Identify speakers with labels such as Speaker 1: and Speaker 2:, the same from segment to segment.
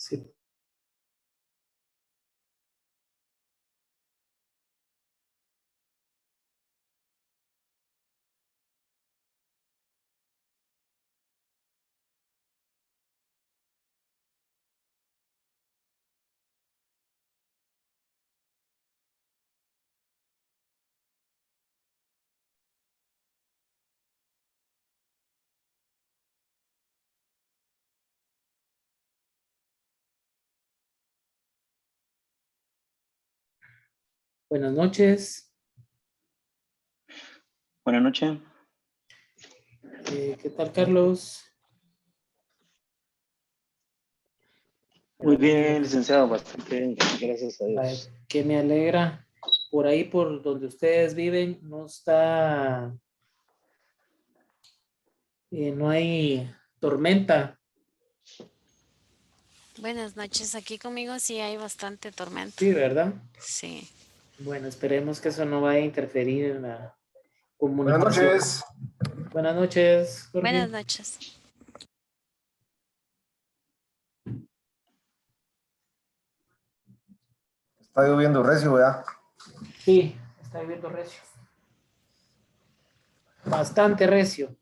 Speaker 1: Sí. Buenas noches.
Speaker 2: Buenas noches.
Speaker 1: ¿Qué tal, Carlos?
Speaker 2: Muy bien, licenciado, bastante bien, gracias a Dios.
Speaker 1: Que me alegra. Por ahí, por donde ustedes viven, no está, no hay tormenta.
Speaker 3: Buenas noches, aquí conmigo sí hay bastante tormenta.
Speaker 1: Sí, ¿verdad?
Speaker 3: Sí.
Speaker 1: Bueno, esperemos que eso no vaya a interferir en la comunicación.
Speaker 4: Buenas noches.
Speaker 1: Buenas noches, Jorge.
Speaker 3: Buenas noches.
Speaker 4: Está lloviendo recio, ¿verdad?
Speaker 1: Sí, está lloviendo recio. Bastante recio.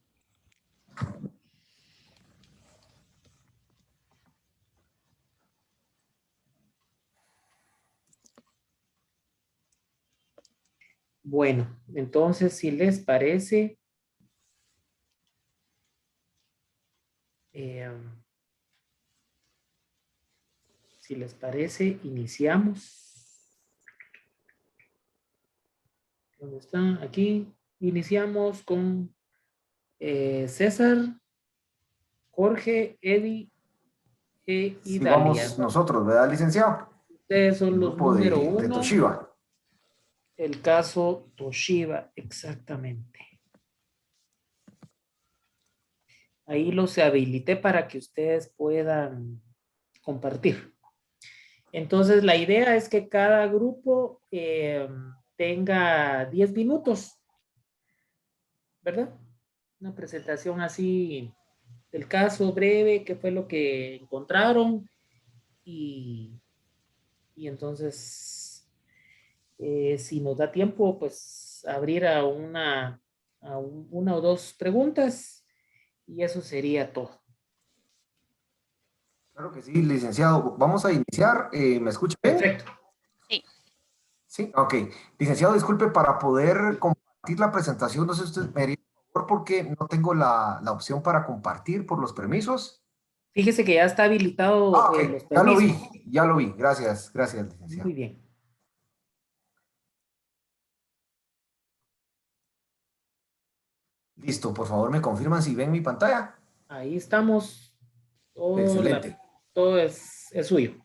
Speaker 1: Bueno, entonces, si les parece, iniciamos. ¿Dónde está? Aquí. Iniciamos con César, Jorge, Eddie y
Speaker 4: Sí,
Speaker 1: Dalia.
Speaker 4: vamos nosotros, ¿verdad, licenciado?
Speaker 1: Ustedes son
Speaker 4: El
Speaker 1: los
Speaker 4: grupo
Speaker 1: número
Speaker 4: de
Speaker 1: uno.
Speaker 4: Toshiba.
Speaker 1: El caso Toshiba, exactamente. Ahí los habilité para que ustedes puedan compartir. Entonces, la idea es que cada grupo tenga 10 minutos, ¿verdad? Una presentación así del caso breve, qué fue lo que encontraron y entonces, si nos da tiempo, pues abrir a una o dos preguntas y eso sería todo.
Speaker 4: Claro que sí, licenciado. Vamos a iniciar. ¿Me escucha bien?
Speaker 1: Perfecto.
Speaker 3: Sí.
Speaker 4: Sí, ok. Licenciado, disculpe, para poder compartir la presentación, no sé si usted me haría un favor porque no tengo la opción para compartir por los permisos.
Speaker 1: Fíjese que ya está habilitado
Speaker 4: Ah, ok,
Speaker 1: los
Speaker 4: ya lo
Speaker 1: permisos.
Speaker 4: vi, ya lo vi. Gracias, gracias, licenciado.
Speaker 1: Muy bien.
Speaker 4: Listo, por favor, me confirman si ven mi pantalla.
Speaker 1: Ahí estamos.
Speaker 4: Excelente.
Speaker 1: Todo es suyo.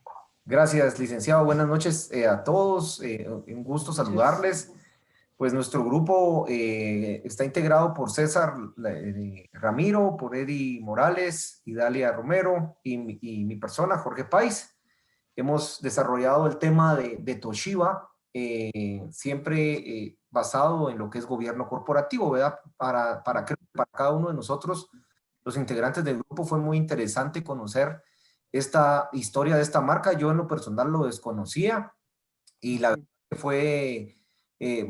Speaker 4: Gracias, licenciado. Buenas noches a todos. Un gusto saludarles. Pues nuestro grupo está integrado por César Ramiro, por Eddie Morales, Idalia Romero y mi persona, Jorge Pais. Hemos desarrollado el tema de Toshiba, siempre basado en lo que es gobierno corporativo, ¿verdad? Para cada uno de nosotros, los integrantes del grupo, fue muy interesante conocer esta historia de esta marca. Yo en lo personal lo desconocía y la verdad que fue de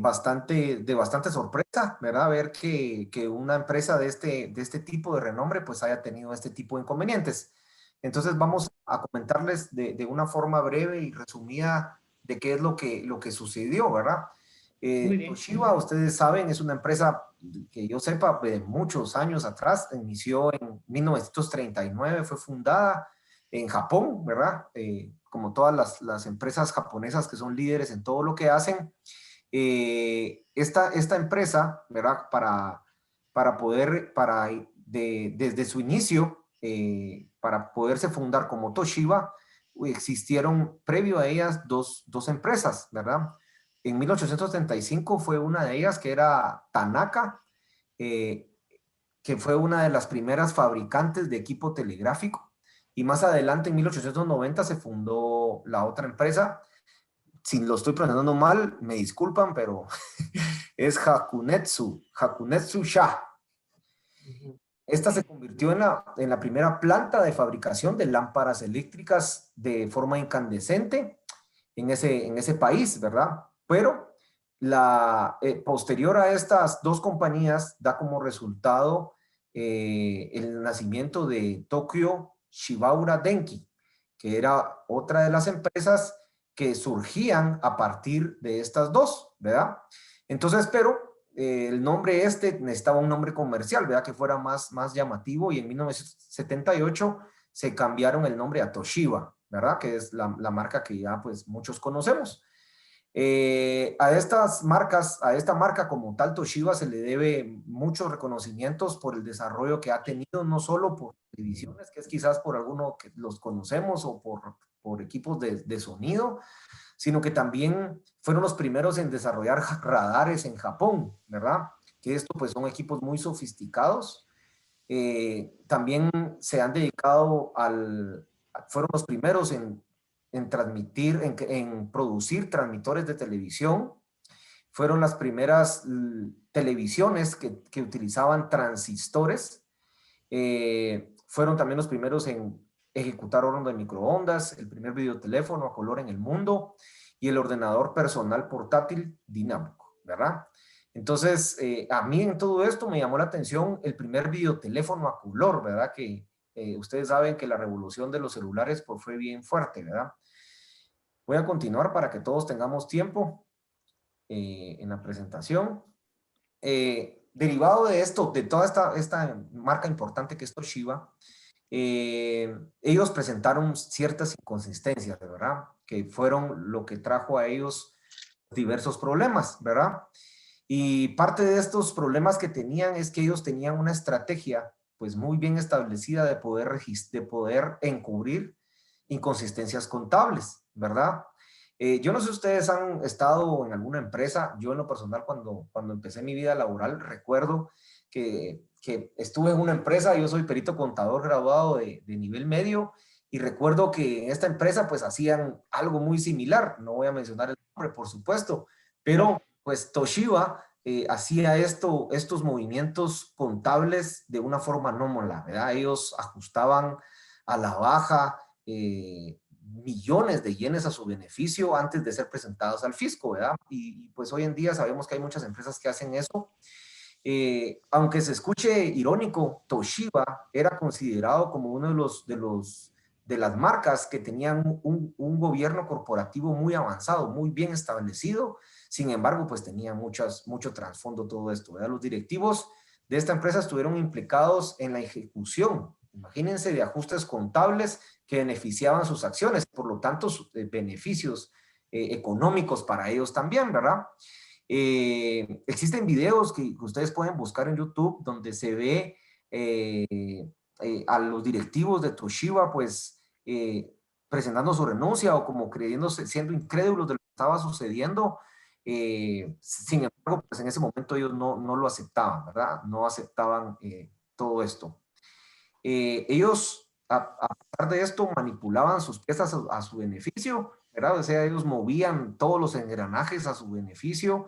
Speaker 4: bastante sorpresa, ¿verdad? Ver que una empresa de este tipo de renombre pues haya tenido este tipo de inconvenientes. Entonces vamos a comentarles de una forma breve y resumida de qué es lo que sucedió, ¿verdad?
Speaker 1: Muy bien.
Speaker 4: Toshiba, ustedes saben, es una empresa que yo sepa de muchos años atrás, inició en 1939, fue fundada en Japón, ¿verdad? Como todas las empresas japonesas que son líderes en todo lo que hacen. Esta empresa, ¿verdad? Desde su inicio, para poderse fundar como Toshiba, existieron previo a ellas dos empresas, ¿verdad? En 1835 fue una de ellas que era Tanaka, eh, que fue una de las primeras fabricantes de equipo telegráfico. Y más adelante, en 1890, se fundó la otra empresa. Si lo estoy pronunciando mal, me disculpan, pero es Hakunetsu Sha. Esta se convirtió en la primera planta de fabricación de lámparas eléctricas de forma incandescente en ese país, ¿verdad? Pero posterior a estas dos compañías da como resultado el nacimiento de Tokyo Shibaura Denki, que era otra de las empresas que surgían a partir de estas dos, ¿verdad? Entonces, pero el nombre necesitaba un nombre comercial, ¿verdad? Que fuera más llamativo, y en 1978 se cambiaron el nombre a Toshiba, ¿verdad? Que es la marca que ya pues muchos conocemos. A esta marca como tal Toshiba se le debe muchos reconocimientos por el desarrollo que ha tenido, no solo por televisiones, que es quizás por alguno que los conocemos, o por equipos de sonido, sino que también fueron los primeros en desarrollar radares en Japón, ¿verdad? Que esto pues son equipos muy sofisticados. También se han dedicado fueron los primeros en transmitir, en producir transmisores de televisión. Fueron las primeras televisiones que utilizaban transistores. Fueron también los primeros en ejecutar horno de microondas, el primer videoteléfono a color en el mundo y el ordenador personal portátil dinámico, ¿verdad? Entonces, a mí en todo esto me llamó la atención el primer videoteléfono a color, ¿verdad? Que ustedes saben que la revolución de los celulares pues, fue bien fuerte, ¿verdad? Voy a continuar para que todos tengamos tiempo en la presentación. Derivado de esto, de toda esta marca importante que es Toshiba, ellos presentaron ciertas inconsistencias, ¿verdad? Que fueron lo que trajo a ellos diversos problemas, ¿verdad? Y parte de estos problemas que tenían es que ellos tenían una estrategia pues muy bien establecida de poder encubrir inconsistencias contables, ¿verdad? Yo no sé si ustedes han estado en alguna empresa. Yo en lo personal cuando empecé mi vida laboral recuerdo que estuve en una empresa. Yo soy perito contador graduado de nivel medio, y recuerdo que en esta empresa pues hacían algo muy similar. No voy a mencionar el nombre, por supuesto, pero pues Toshiba hacía estos movimientos contables de una forma anómala, ¿verdad? Ellos ajustaban a la baja millones de yenes a su beneficio antes de ser presentados al fisco, ¿verdad? Y pues hoy en día sabemos que hay muchas empresas que hacen eso. Aunque se escuche irónico, Toshiba era considerado como uno de las marcas que tenían un gobierno corporativo muy avanzado, muy bien establecido. Sin embargo, pues tenía mucho trasfondo todo esto, ¿verdad? Los directivos de esta empresa estuvieron implicados en la ejecución, imagínense, de ajustes contables que beneficiaban sus acciones, por lo tanto, beneficios económicos para ellos también, ¿verdad? Existen videos que ustedes pueden buscar en YouTube donde se ve a los directivos de Toshiba pues presentando su renuncia, o como creyéndose, siendo incrédulos de lo que estaba sucediendo. Sin embargo, pues en ese momento ellos no lo aceptaban, ¿verdad? No aceptaban todo esto. Ellos, a pesar de esto, manipulaban sus piezas a su beneficio, ¿verdad? O sea, ellos movían todos los engranajes a su beneficio,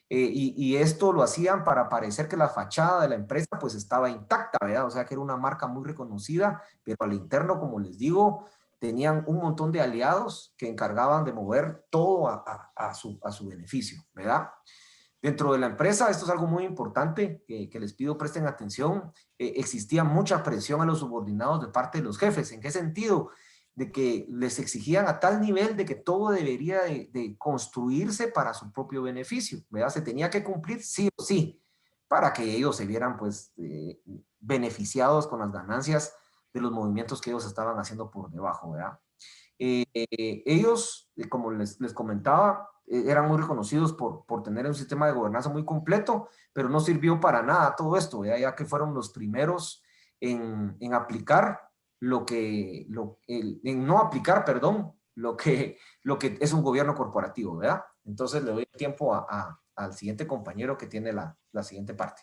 Speaker 4: y esto lo hacían para parecer que la fachada de la empresa pues estaba intacta, ¿verdad? O sea, que era una marca muy reconocida, pero al interno, como les digo, tenían un montón de aliados que encargaban de mover todo a su beneficio, ¿verdad? Dentro de la empresa, esto es algo muy importante que les pido presten atención, existía mucha presión a los subordinados de parte de los jefes. ¿En qué sentido? De que les exigían a tal nivel de que todo debería de construirse para su propio beneficio, ¿verdad? Se tenía que cumplir sí o sí, para que ellos se vieran pues beneficiados con las ganancias de los movimientos que ellos estaban haciendo por debajo, ¿verdad? Ellos, como les comentaba, eran muy reconocidos por tener un sistema de gobernanza muy completo, pero no sirvió para nada todo esto, ya que fueron los primeros en aplicar en no aplicar, perdón, lo que es un gobierno corporativo, ¿verdad? Entonces le doy tiempo al siguiente compañero que tiene la siguiente parte.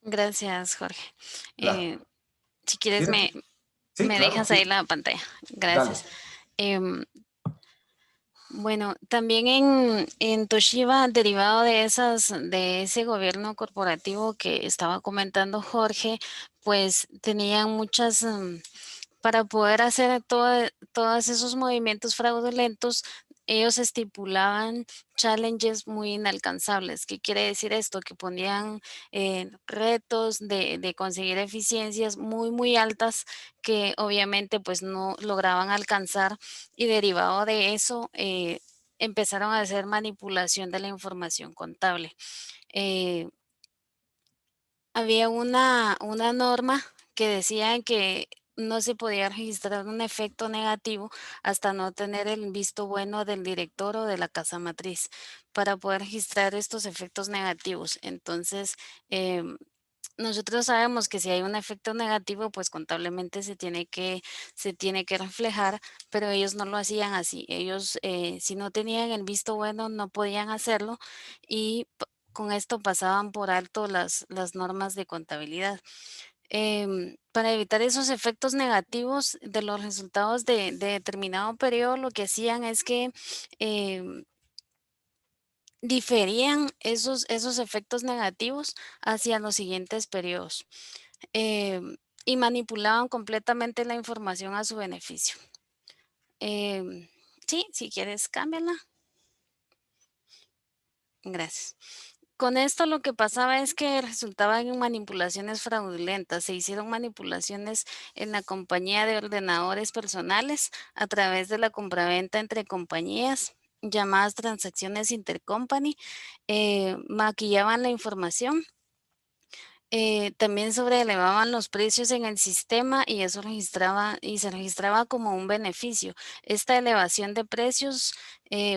Speaker 3: Gracias, Jorge.
Speaker 4: Claro.
Speaker 3: Si quieres,
Speaker 4: ¿Tienes? Sí,
Speaker 3: me
Speaker 4: claro,
Speaker 3: dejas
Speaker 4: sí.
Speaker 3: ahí la pantalla. Gracias.
Speaker 4: Dale.
Speaker 3: Bueno, también en Toshiba, derivado de ese gobierno corporativo que estaba comentando Jorge, pues tenían muchas, para poder hacer todos esos movimientos fraudulentos, ellos estipulaban challenges muy inalcanzables. ¿Qué quiere decir esto? Que ponían retos de conseguir eficiencias muy, muy altas que obviamente pues no lograban alcanzar, y derivado de eso empezaron a hacer manipulación de la información contable. Eh, Había una norma que decía que no se podía registrar un efecto negativo hasta no tener el visto bueno del director o de la casa matriz para poder registrar estos efectos negativos. Entonces, nosotros sabemos que si hay un efecto negativo, pues contablemente se tiene que reflejar, pero ellos no lo hacían así. Ellos, si no tenían el visto bueno, no podían hacerlo, y con esto pasaban por alto las normas de contabilidad. Para evitar esos efectos negativos de los resultados de determinado periodo, lo que hacían es que em, diferían esos efectos negativos hacia los siguientes periodos, y manipulaban completamente la información a su beneficio. Sí, si quieres, cámbiala. Gracias. Con esto lo que pasaba es que resultaban en manipulaciones fraudulentas. Se hicieron manipulaciones en la compañía de ordenadores personales a través de la compraventa entre compañías, llamadas transacciones intercompany, maquillaban la información. También sobreelevaban los precios en el sistema y eso se registraba como un beneficio. Esta elevación de precios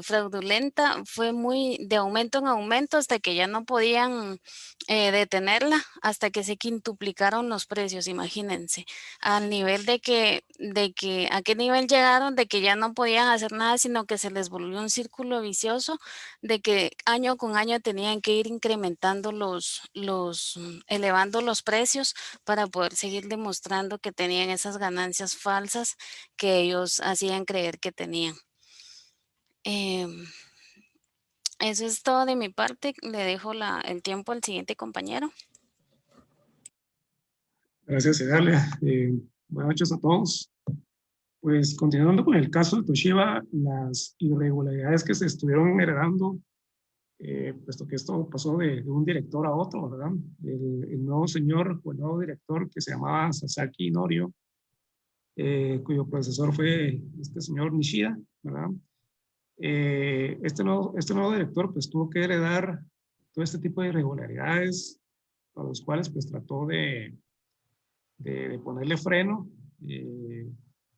Speaker 3: fraudulenta fue muy de aumento en aumento hasta que ya no podían detenerla, hasta que se quintuplicaron los precios, imagínense, al nivel ¿a qué nivel llegaron? De que ya no podían hacer nada, sino que se les volvió un círculo vicioso de que año con año tenían que ir incrementando elevando los precios para poder seguir demostrando que tenían esas ganancias falsas que ellos hacían creer que tenían. Eso es todo de mi parte. Le dejo el tiempo al siguiente compañero.
Speaker 5: Gracias, Edalia. Buenas noches a todos. Pues continuando con el caso de Toshiba, las irregularidades que se estuvieron heredando, puesto que esto pasó de un director a otro, ¿verdad? El nuevo señor o el nuevo director, que se llamaba Sasaki Norio, cuyo predecesor fue este señor Nishida, ¿verdad? Este nuevo director pues tuvo que heredar todo este tipo de irregularidades, a los cuales pues trató de ponerle freno.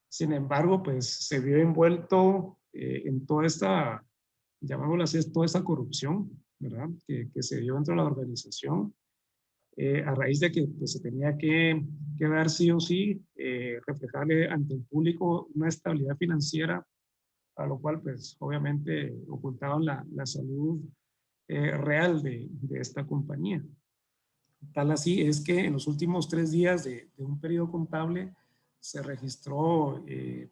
Speaker 5: Sin embargo, pues se vio envuelto en toda esta, llamámoslo así, toda esta corrupción, ¿verdad? Que se dio dentro de la organización, a raíz de que pues, se tenía que dar sí o sí, reflejarle ante el público una estabilidad financiera, a lo cual pues obviamente ocultaban la salud real de esta compañía. Tal así es que en los últimos 3 días de un periodo contable se registró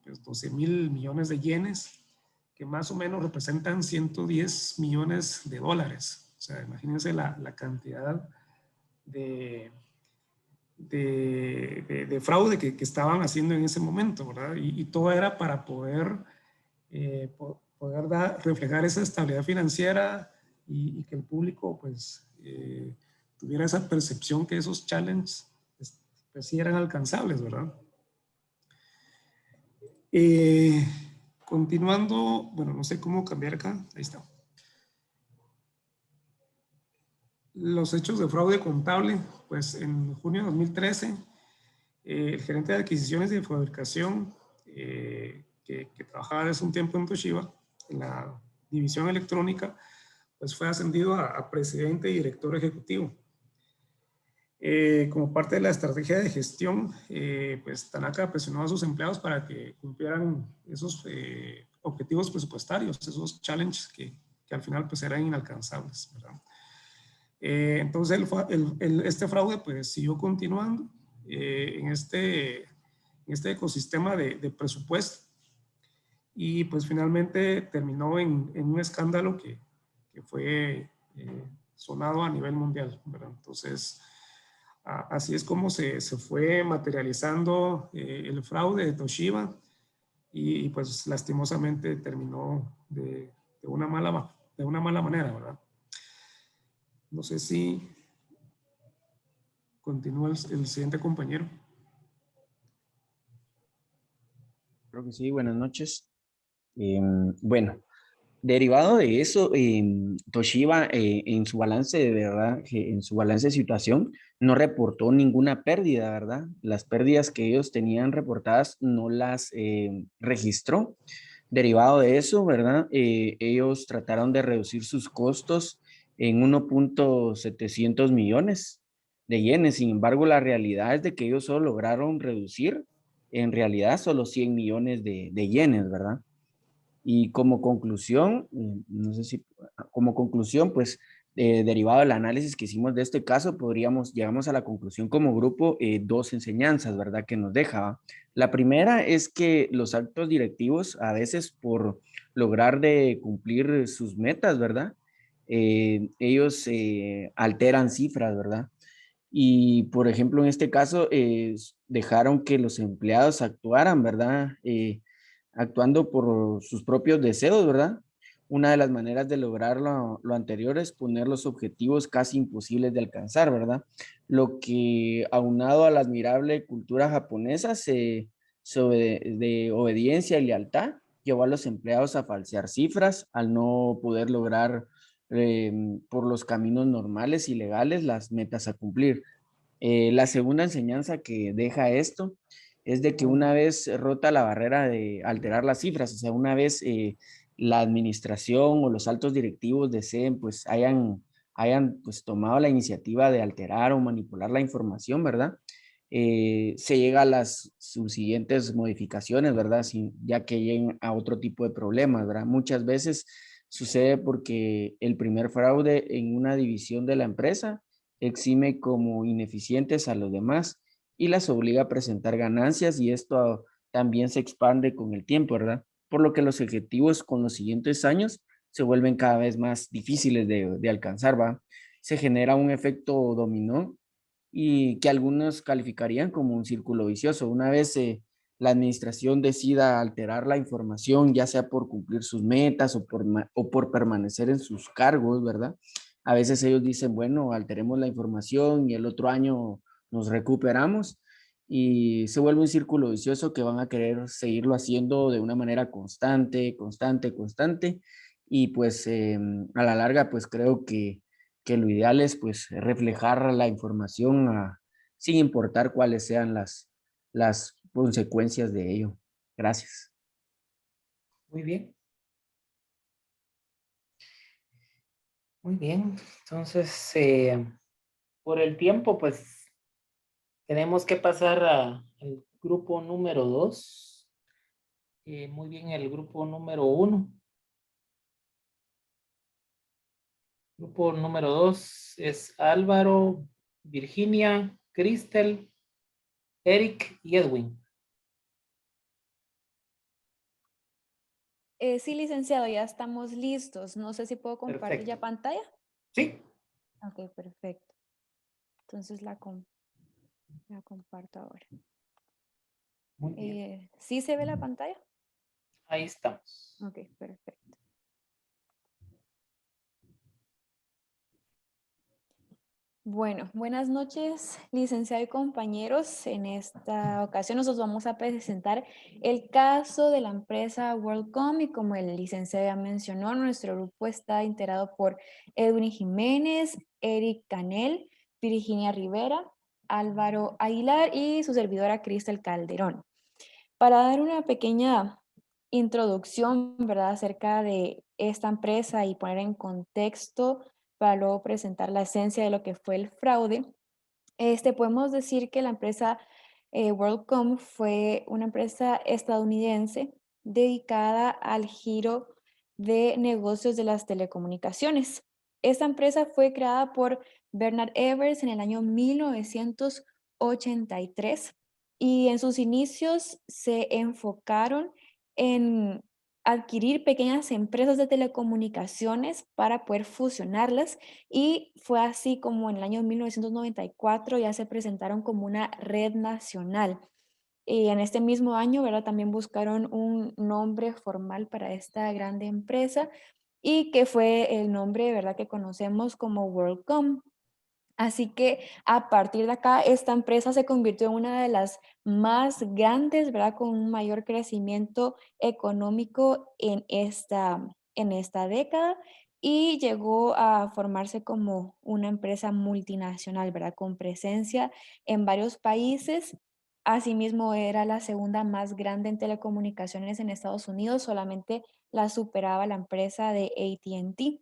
Speaker 5: pues 12,000 millones de yenes, que más o menos representan 110 millones de dólares. O sea, imagínense la cantidad de fraude que estaban haciendo en ese momento, ¿verdad? Y todo era para poder reflejar esa estabilidad financiera y que el público pues tuviera esa percepción que esos challenges pues sí eran alcanzables, ¿verdad? Continuando, bueno, no sé cómo cambiar acá, ahí está. Los hechos de fraude contable, pues en junio de 2013, el gerente de adquisiciones y de fabricación que trabajaba desde un tiempo en Toshiba, en la división electrónica, pues fue ascendido a presidente y director ejecutivo. Como parte de la estrategia de gestión, pues Tanaka presionó a sus empleados para que cumplieran esos objetivos presupuestarios, esos challenges que al final pues eran inalcanzables, ¿verdad? Entonces este fraude pues siguió continuando en este ecosistema de presupuesto, y pues finalmente terminó en un escándalo que fue sonado a nivel mundial, ¿verdad? Entonces, así es como se fue materializando el fraude de Toshiba y pues lastimosamente terminó de una mala manera, ¿verdad? No sé si continúa el siguiente compañero.
Speaker 6: Creo que sí, buenas noches. Bueno, derivado de eso, Toshiba en su balance de verdad, en su balance de situación, no reportó ninguna pérdida, ¿verdad? Las pérdidas que ellos tenían reportadas no las registró. Derivado de eso, ¿verdad? Ellos trataron de reducir sus costos en 1.700 millones de yenes. Sin embargo, la realidad es de que ellos solo lograron reducir en realidad solo 100 millones de yenes, ¿verdad? Y como conclusión, no sé si, como conclusión, pues derivado del análisis que hicimos de este caso, llegamos a la conclusión como grupo dos enseñanzas, ¿verdad? Que nos deja. ¿Va? La primera es que los altos directivos, a veces por lograr de cumplir sus metas, ¿verdad? Ellos alteran cifras, ¿verdad? Y, por ejemplo, en este caso, dejaron que los empleados actuaran, ¿verdad? Actuando por sus propios deseos, ¿verdad? Una de las maneras de lograr lo anterior es poner los objetivos casi imposibles de alcanzar, ¿verdad? Lo que, aunado a la admirable cultura japonesa de obediencia y lealtad, llevó a los empleados a falsear cifras al no poder lograr por los caminos normales y legales las metas a cumplir. La segunda enseñanza que deja esto es de que una vez rota la barrera de alterar las cifras, o sea, una vez la administración o los altos directivos deseen, pues hayan pues tomado la iniciativa de alterar o manipular la información, ¿verdad? Se llega a las subsiguientes modificaciones, ¿verdad? Ya que lleguen a otro tipo de problemas, ¿verdad? Muchas veces sucede porque el primer fraude en una división de la empresa exime como ineficientes a los demás y las obliga a presentar ganancias y esto también se expande con el tiempo, ¿verdad? Por lo que los objetivos con los siguientes años se vuelven cada vez más difíciles de alcanzar, ¿va? Se genera un efecto dominó y que algunos calificarían como un círculo vicioso. Una vez la administración decida alterar la información, ya sea por cumplir sus metas o por permanecer en sus cargos, ¿verdad? A veces ellos dicen, bueno, alteremos la información y el otro año nos recuperamos y se vuelve un círculo vicioso que van a querer seguirlo haciendo de una manera constante y pues a la larga pues creo que lo ideal es pues reflejar la información sin importar cuáles sean las consecuencias de ello. Gracias.
Speaker 1: Muy bien. Muy bien. Entonces, por el tiempo, pues tenemos que pasar al grupo número 2. Muy bien, el grupo número 1. Grupo número 2 es Álvaro, Virginia, Cristel, Eric y Edwin.
Speaker 7: Sí, licenciado, ya estamos listos. No sé si puedo compartir ya
Speaker 1: Perfecto.
Speaker 7: pantalla.
Speaker 1: Sí.
Speaker 7: Ok, perfecto. Entonces la comparto ahora.
Speaker 1: Muy bien.
Speaker 7: ¿Sí se ve la pantalla?
Speaker 1: Ahí estamos.
Speaker 7: Ok, perfecto. Bueno, buenas noches, licenciado y compañeros. En esta ocasión nosotros vamos a presentar el caso de la empresa WorldCom y como el licenciado ya mencionó, nuestro grupo está integrado por Edwin Jiménez, Eric Canel, Virginia Rivera, Álvaro Aguilar y su servidora Cristel Calderón. Para dar una pequeña introducción, ¿verdad?, acerca de esta empresa y poner en contexto para luego presentar la esencia de lo que fue el fraude, podemos decir que la empresa WorldCom fue una empresa estadounidense dedicada al giro de negocios de las telecomunicaciones. Esta empresa fue creada por Bernard Evers en el año 1983 y en sus inicios se enfocaron en adquirir pequeñas empresas de telecomunicaciones para poder fusionarlas, y fue así como en el año 1994 ya se presentaron como una red nacional. Y en este mismo año, ¿verdad? También buscaron un nombre formal para esta grande empresa, y que fue el nombre, ¿verdad?, que conocemos como WorldCom. Así que a partir de acá, esta empresa se convirtió en una de las más grandes, ¿verdad? Con un mayor crecimiento económico en esta década, y llegó a formarse como una empresa multinacional, ¿verdad? Con presencia en varios países. Asimismo, era la segunda más grande en telecomunicaciones en Estados Unidos, solamente la superaba la empresa de AT&T.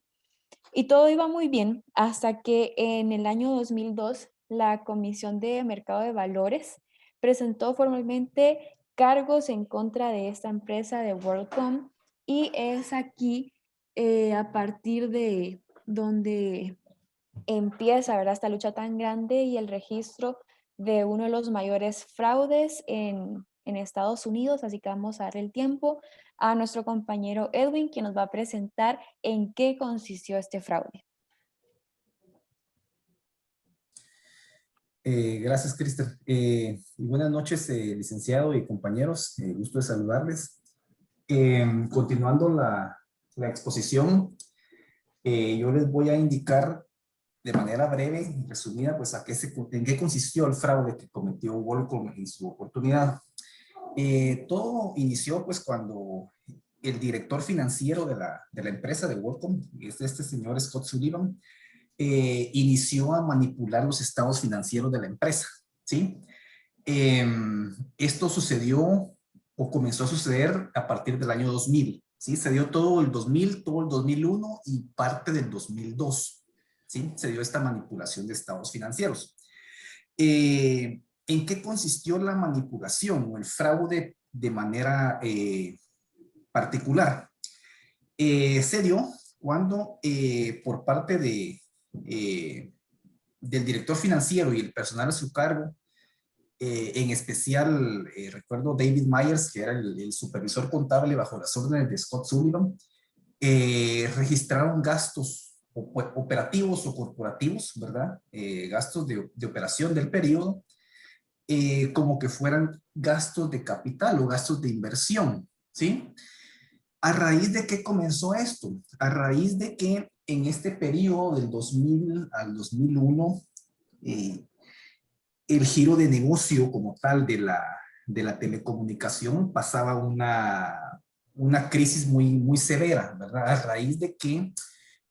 Speaker 7: Y todo iba muy bien hasta que en el año 2002 la Comisión de Mercado de Valores presentó formalmente cargos en contra de esta empresa de WorldCom, y es aquí a partir de donde empieza, ¿verdad?, esta lucha tan grande y el registro de uno de los mayores fraudes en Estados Unidos. Así que vamos a dar el tiempo a nuestro compañero Edwin, quien nos va a presentar en qué consistió este fraude.
Speaker 4: Gracias, Cristian. Y buenas noches, licenciado y compañeros. Gusto de saludarles. Continuando la exposición, yo les voy a indicar de manera breve y resumida, pues, en qué consistió el fraude que cometió WorldCom en su oportunidad. Todo inició, pues, cuando el director financiero de la empresa de WorldCom, este señor Scott Sullivan, inició a manipular los estados financieros de la empresa, ¿sí? Esto sucedió o comenzó a suceder a partir del año 2000, ¿sí? Se dio todo el 2000, todo el 2001 y parte del 2002, ¿sí? Se dio esta manipulación de estados financieros. ¿En qué consistió la manipulación o el fraude de manera particular? Se dio cuando por parte del director financiero y el personal a su cargo, en especial recuerdo David Myers, que era el supervisor contable bajo las órdenes de Scott Sullivan, registraron gastos operativos o corporativos, ¿verdad? Gastos de operación del periodo, como que fueran gastos de capital o gastos de inversión, ¿sí? ¿A raíz de qué comenzó esto? A raíz de que en este periodo del 2000 al 2001, el giro de negocio como tal de la telecomunicación pasaba una crisis muy severa, ¿verdad? A raíz de que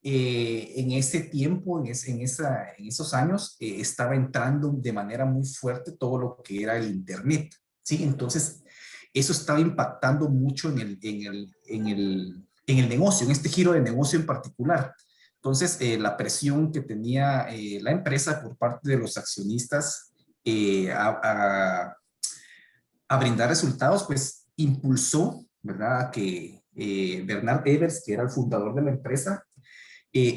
Speaker 4: en ese tiempo, en esos años, estaba entrando de manera muy fuerte todo lo que era el Internet, ¿sí? Entonces, eso estaba impactando mucho en el negocio, en este giro de negocio en particular. Entonces, la presión que tenía la empresa por parte de los accionistas a brindar resultados, pues impulsó, ¿verdad?, que Bernard Evers, que era el fundador de la empresa,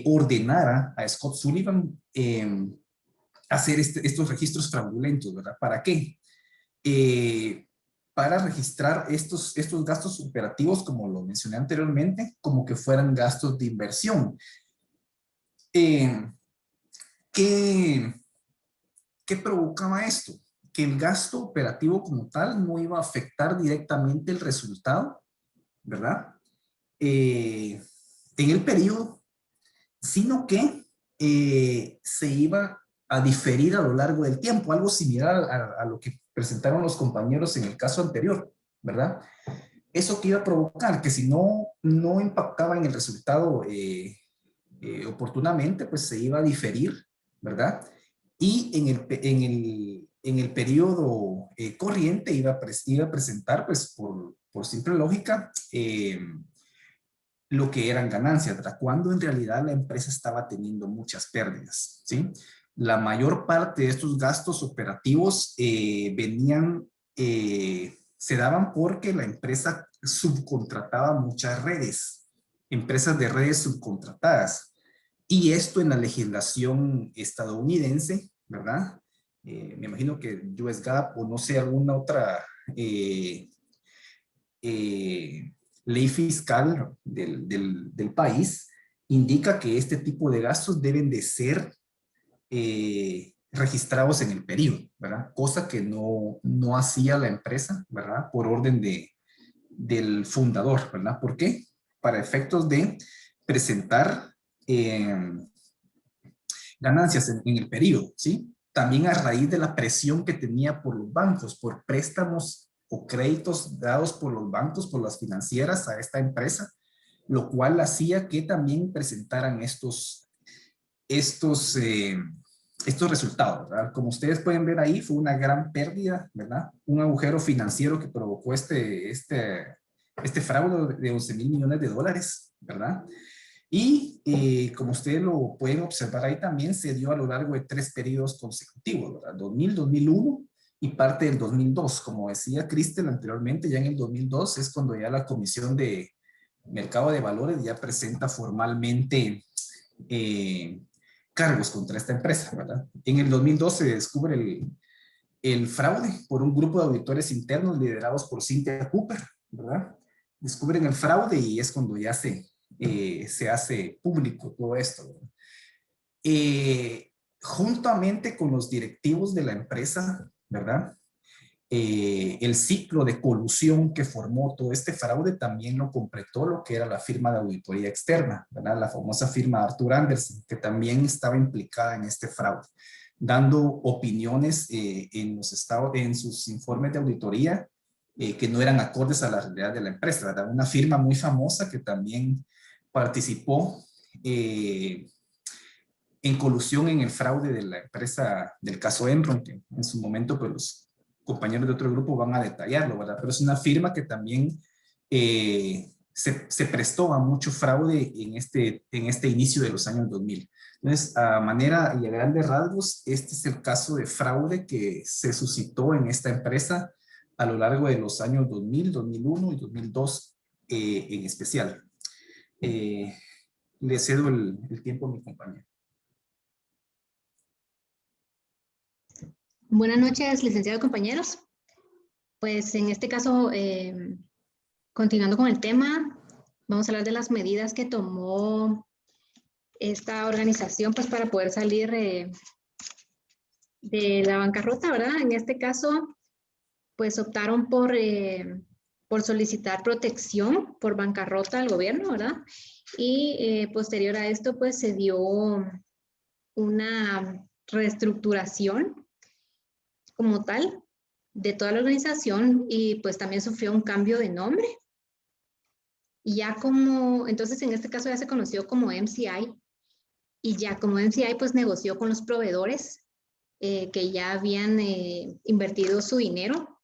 Speaker 4: ordenara a Scott Sullivan hacer estos registros fraudulentos, ¿verdad? ¿Para qué? Para registrar estos gastos operativos, como lo mencioné anteriormente, como que fueran gastos de inversión. ¿Qué provocaba esto? Que el gasto operativo como tal no iba a afectar directamente el resultado, ¿verdad? En el periodo, sino que se iba a diferir a lo largo del tiempo, algo similar a lo que presentaron los compañeros en el caso anterior, ¿verdad? Eso que iba a provocar que si no impactaba en el resultado oportunamente, pues se iba a diferir, ¿verdad? Y en el periodo corriente iba a presentar, pues por simple lógica, lo que eran ganancias, ¿verdad? Cuando en realidad la empresa estaba teniendo muchas pérdidas, ¿sí? La mayor parte de estos gastos operativos se daban porque la empresa subcontrataba muchas redes, empresas de redes subcontratadas. Y esto en la legislación estadounidense, ¿verdad? Me imagino que US GAAP o no sé, alguna otra ley fiscal del país indica que este tipo de gastos deben de ser registrados en el periodo, ¿verdad? Cosa que no hacía la empresa, ¿verdad? Por orden del fundador, ¿verdad? ¿Por qué? Para efectos de presentar ganancias en el periodo, ¿sí? También a raíz de la presión que tenía por los bancos, por préstamos o créditos dados por los bancos, por las financieras a esta empresa, lo cual hacía que también presentaran estos resultados, ¿verdad? Como ustedes pueden ver ahí, fue una gran pérdida, ¿verdad? Un agujero financiero que provocó este fraude de 11 mil millones de dólares, ¿verdad? Y como ustedes lo pueden observar ahí también, se dio a lo largo de 3 periodos consecutivos, ¿verdad? 2000, 2001 y parte del 2002. Como decía Cristel anteriormente, ya en el 2002 es cuando ya la Comisión de Mercado de Valores ya presenta formalmente cargos contra esta empresa, ¿verdad? En el 2012 se descubre el fraude por un grupo de auditores internos liderados por Cynthia Cooper, ¿verdad? Descubren el fraude y es cuando ya se hace público todo esto, ¿verdad? Juntamente con los directivos de la empresa, ¿verdad? El ciclo de colusión que formó todo este fraude también lo completó lo que era la firma de auditoría externa, ¿verdad? La famosa firma Arthur Andersen, que también estaba implicada en este fraude, dando opiniones en sus informes de auditoría que no eran acordes a la realidad de la empresa, ¿verdad? Una firma muy famosa que también participó en colusión en el fraude de la empresa del caso Enron, que en su momento pues los compañeros de otro grupo van a detallarlo, ¿verdad? Pero es una firma que también se prestó a mucho fraude en este inicio de los años 2000. Entonces, a manera y a grandes rasgos, este es el caso de fraude que se suscitó en esta empresa a lo largo de los años 2000, 2001 y 2002 en especial. Le cedo el tiempo a mi compañero.
Speaker 8: Buenas noches, licenciados compañeros. Pues en este caso, continuando con el tema, vamos a hablar de las medidas que tomó esta organización pues, para poder salir de la bancarrota, ¿verdad? En este caso, pues optaron por solicitar protección por bancarrota al gobierno, ¿verdad? Y posterior a esto, pues se dio una reestructuración como tal de toda la organización y pues también sufrió un cambio de nombre. Y ya entonces en este caso ya se conoció como MCI y ya como MCI pues negoció con los proveedores que ya habían invertido su dinero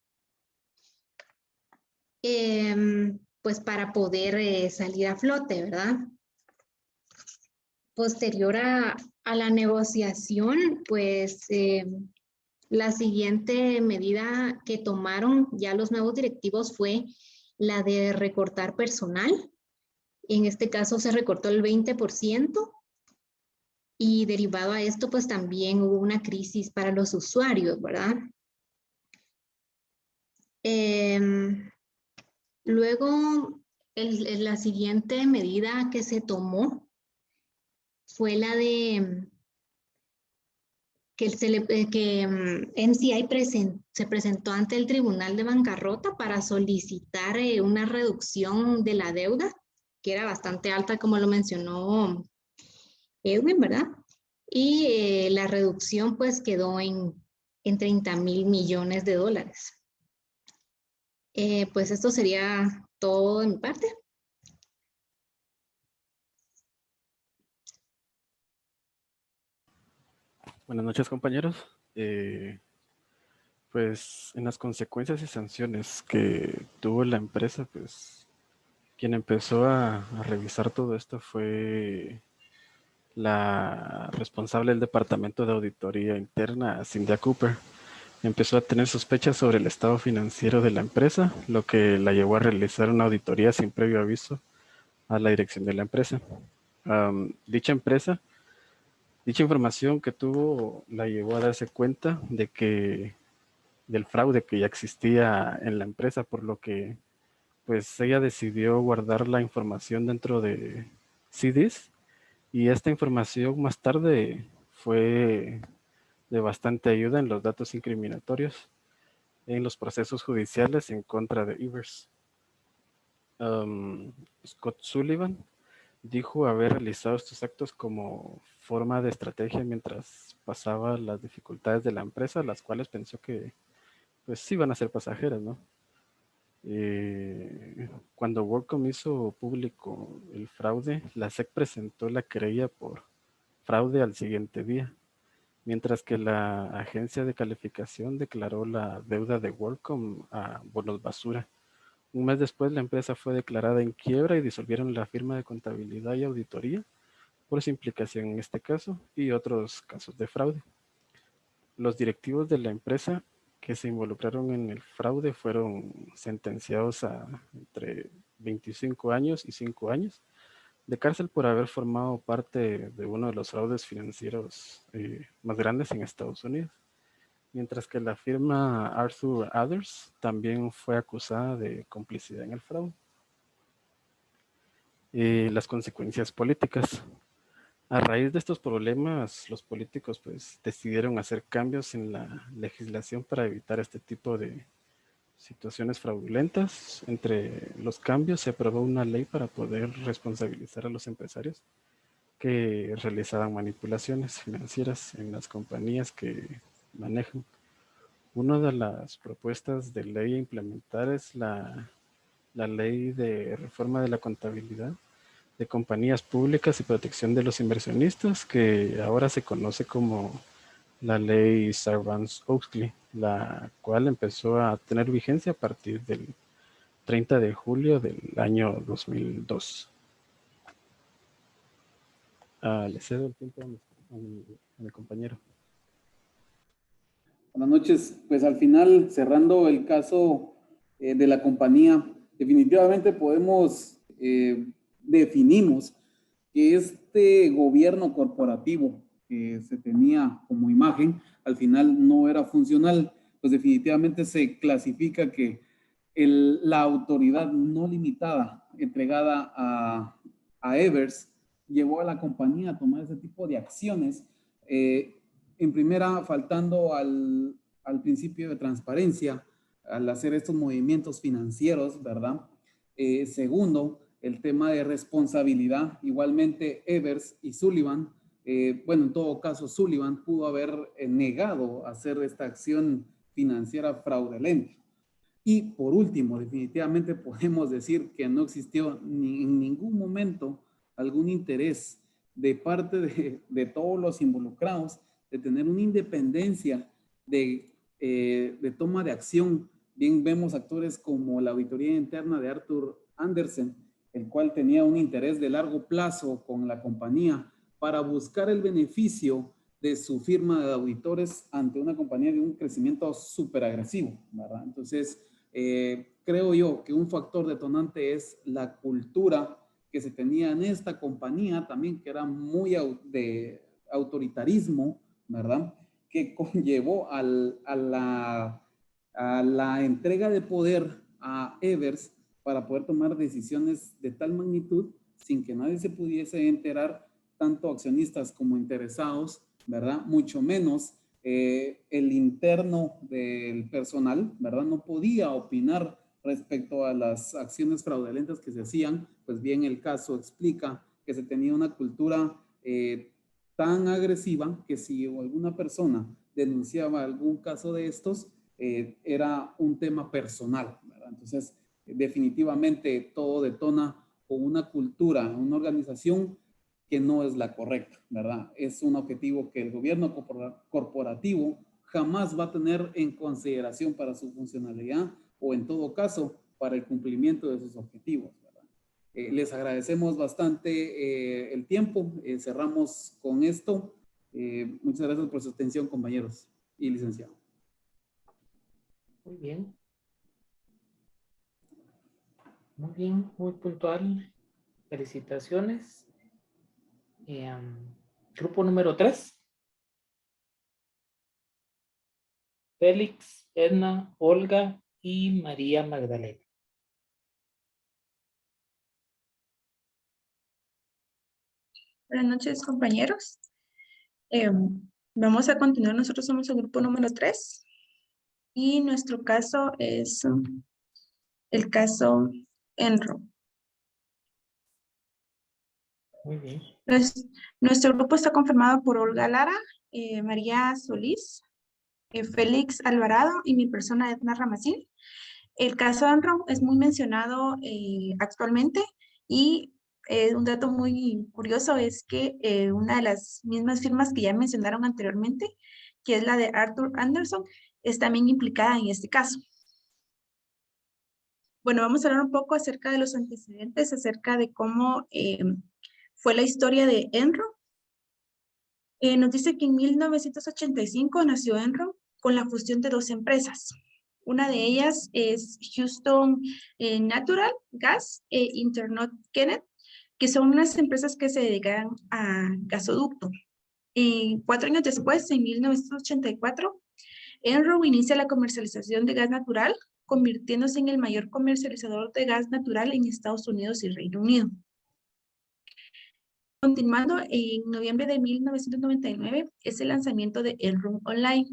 Speaker 8: pues para poder salir a flote, ¿verdad? Posterior a la negociación, pues la siguiente medida que tomaron ya los nuevos directivos fue la de recortar personal. En este caso se recortó el 20% y derivado a esto pues también hubo una crisis para los usuarios, ¿verdad? Luego la siguiente medida que se tomó fue la de que MCI se presentó ante el Tribunal de Bancarrota para solicitar una reducción de la deuda, que era bastante alta, como lo mencionó Edwin, ¿verdad? Y la reducción pues quedó en 30,000 millones de dólares. Pues esto sería todo de mi parte.
Speaker 9: Buenas noches, compañeros. Pues en las consecuencias y sanciones que tuvo la empresa, pues quien empezó a revisar todo esto fue la responsable del Departamento de Auditoría Interna, Cynthia Cooper. Empezó a tener sospechas sobre el estado financiero de la empresa, lo que la llevó a realizar una auditoría sin previo aviso a la dirección de la empresa. Dicha información que tuvo la llevó a darse cuenta del fraude que ya existía en la empresa, por lo que pues ella decidió guardar la información dentro de CDs y esta información más tarde fue de bastante ayuda en los datos incriminatorios en los procesos judiciales en contra de Evers. Scott Sullivan dijo haber realizado estos actos como forma de estrategia mientras pasaba las dificultades de la empresa, las cuales pensó que pues sí iban a ser pasajeras, ¿no? Cuando WorldCom hizo público el fraude, la SEC presentó la querella por fraude al siguiente día, mientras que la agencia de calificación declaró la deuda de WorldCom a bonos basura. Un mes después, la empresa fue declarada en quiebra y disolvieron la firma de contabilidad y auditoría por su implicación en este caso y otros casos de fraude. Los directivos de la empresa que se involucraron en el fraude fueron sentenciados a entre 25 años y 5 años de cárcel por haber formado parte de uno de los fraudes financieros más grandes en Estados Unidos. Mientras que la firma Arthur Adams también fue acusada de complicidad en el fraude. Las consecuencias políticas. A raíz de estos problemas, los políticos pues decidieron hacer cambios en la legislación para evitar este tipo de situaciones fraudulentas. Entre los cambios se aprobó una ley para poder responsabilizar a los empresarios que realizaban manipulaciones financieras en las compañías que manejan. Una de las propuestas de ley a implementar es la ley de reforma de la contabilidad de compañías públicas y protección de los inversionistas, que ahora se conoce como la ley Sarbanes-Oxley, la cual empezó a tener vigencia a partir del 30 de julio del año 2002. Le cedo el tiempo a mi compañero.
Speaker 10: Buenas noches. Pues al final, cerrando el caso de la compañía, definitivamente definimos que este gobierno corporativo que se tenía como imagen, al final no era funcional, pues definitivamente se clasifica que la autoridad no limitada entregada a Evers llevó a la compañía a tomar ese tipo de acciones, en primera, faltando al principio de transparencia, al hacer estos movimientos financieros, ¿verdad? Segundo, el tema de responsabilidad. Igualmente, Evers y Sullivan, bueno, en todo caso, Sullivan pudo haber negado hacer esta acción financiera fraudulenta. Y por último, definitivamente podemos decir que no existió en ningún momento algún interés de parte de todos los involucrados de tener una independencia de toma de acción. Bien vemos actores como la auditoría interna de Arthur Andersen, el cual tenía un interés de largo plazo con la compañía para buscar el beneficio de su firma de auditores ante una compañía de un crecimiento súper agresivo, ¿verdad? Entonces, creo yo que un factor detonante es la cultura que se tenía en esta compañía también, que era muy de autoritarismo, ¿verdad? Que conllevó a la entrega de poder a Evers para poder tomar decisiones de tal magnitud sin que nadie se pudiese enterar, tanto accionistas como interesados, ¿verdad? Mucho menos el interno del personal, ¿verdad? No podía opinar respecto a las acciones fraudulentas que se hacían, pues bien el caso explica que se tenía una cultura tan agresiva que si alguna persona denunciaba algún caso de estos, era un tema personal, ¿verdad? Entonces, definitivamente todo detona con una cultura, una organización que no es la correcta, ¿verdad? Es un objetivo que el gobierno corporativo jamás va a tener en consideración para su funcionalidad o en todo caso para el cumplimiento de sus objetivos, ¿verdad? Les agradecemos bastante el tiempo, cerramos con esto. Muchas gracias por su atención, compañeros y licenciado.
Speaker 1: Muy bien. Muy bien, muy puntual. Felicitaciones. Grupo número 3. Félix, Edna, Olga y María Magdalena.
Speaker 11: Buenas noches, compañeros. Vamos a continuar. Nosotros somos el grupo número 3 y nuestro caso es el caso Enron.
Speaker 1: Muy bien.
Speaker 11: Nuestro grupo está conformado por Olga Lara, María Solís, Félix Alvarado y mi persona Edna Ramacín. El caso Enron es muy mencionado actualmente y un dato muy curioso es que una de las mismas firmas que ya mencionaron anteriormente, que es la de Arthur Anderson, es también implicada en este caso. Bueno, vamos a hablar un poco acerca de los antecedentes, acerca de cómo fue la historia de Enron. Nos dice que en 1985 nació Enron con la fusión de dos empresas. Una de ellas es Houston Natural Gas e Internet Kenneth, que son unas empresas que se dedican a gasoducto. 4 años después, en 1984, Enron inicia la comercialización de gas natural, convirtiéndose en el mayor comercializador de gas natural en Estados Unidos y Reino Unido. Continuando, en noviembre de 1999 es el lanzamiento de Enron Online.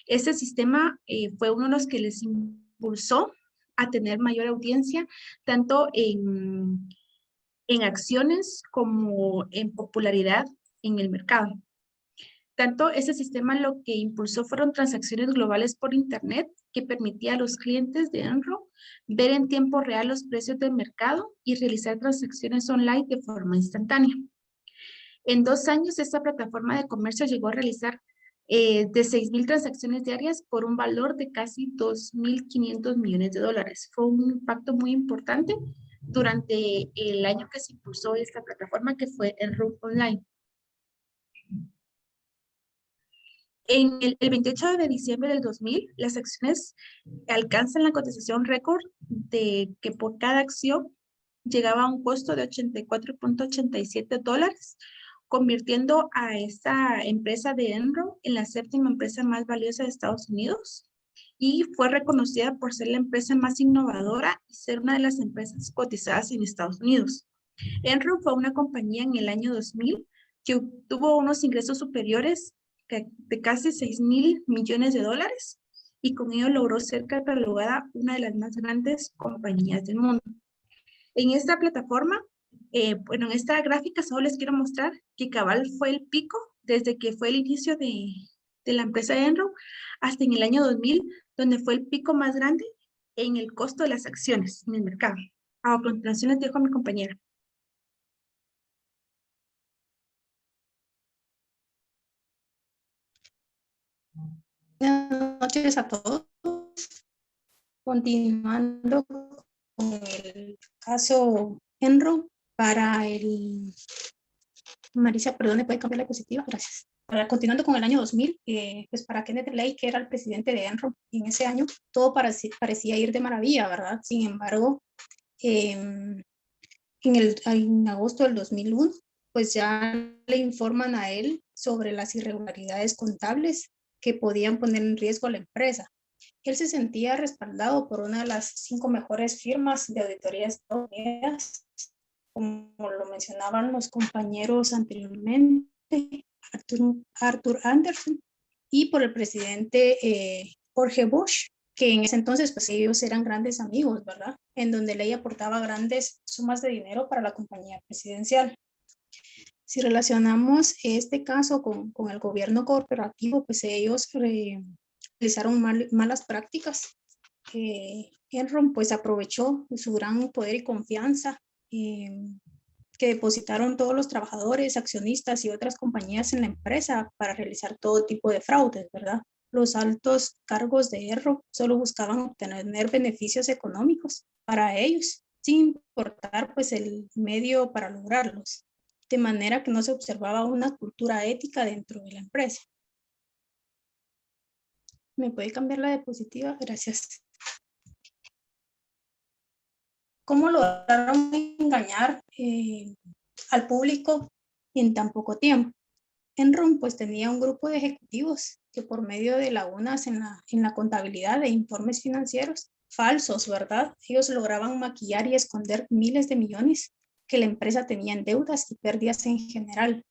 Speaker 11: Este sistema fue uno de los que les impulsó a tener mayor audiencia, tanto en acciones como en popularidad en el mercado. Tanto ese sistema lo que impulsó fueron transacciones globales por Internet que permitía a los clientes de Enron ver en tiempo real los precios del mercado y realizar transacciones online de forma instantánea. En 2 años, esta plataforma de comercio llegó a realizar de 6,000 transacciones diarias por un valor de casi 2.500 millones de dólares. Fue un impacto muy importante durante el año que se impulsó esta plataforma, que fue Enron Online. En el 28 de diciembre del 2000, las acciones alcanzan la cotización récord de que por cada acción llegaba a un costo de $84.87, convirtiendo a esta empresa de Enron en la 7ª empresa más valiosa de Estados Unidos y fue reconocida por ser la empresa más innovadora y ser una de las empresas cotizadas en Estados Unidos. Enron fue una compañía en el año 2000 que obtuvo unos ingresos superiores de casi 6,000 millones de dólares y con ello logró ser catalogada una de las más grandes compañías del mundo. En esta plataforma, bueno, en esta gráfica solo les quiero mostrar que cabal fue el pico desde que fue el inicio de la empresa de Enron hasta en el año 2000, donde fue el pico más grande en el costo de las acciones en el mercado. A continuación les dejo a mi compañera.
Speaker 8: Buenas noches a todos. Continuando con el caso Enron para el... Marisa, perdón, ¿me puede cambiar la diapositiva? Gracias. Continuando con el año 2000, pues para Kenneth Lay, que era el presidente de Enron en ese año, todo parecía ir de maravilla, ¿verdad? Sin embargo, en agosto del 2001, pues ya le informan a él sobre las irregularidades contables que podían poner en riesgo a la empresa. Él se sentía respaldado por una de las 5 mejores firmas de auditoría estadounidenses, como lo mencionaban los compañeros anteriormente, Arthur Anderson, y por el presidente Jorge Bush, que en ese entonces pues ellos eran grandes amigos, ¿verdad? En donde Ley aportaba grandes sumas de dinero para la compañía presidencial. Si relacionamos este caso con el gobierno corporativo, pues ellos realizaron malas prácticas. Enron pues aprovechó su gran poder y confianza que depositaron todos los trabajadores, accionistas y otras compañías en la empresa para realizar todo tipo de fraudes, ¿verdad? Los altos cargos de Enron solo buscaban obtener beneficios económicos para ellos, sin importar pues el medio para lograrlos, de manera que no se observaba una cultura ética dentro de la empresa. ¿Me puede cambiar la diapositiva? Gracias. ¿Cómo lograron engañar al público en tan poco tiempo? Enron pues tenía un grupo de ejecutivos que por medio de lagunas en la contabilidad de informes financieros falsos, ¿verdad? Ellos lograban maquillar y esconder miles de millones
Speaker 11: que la empresa tenía en deudas y pérdidas en general.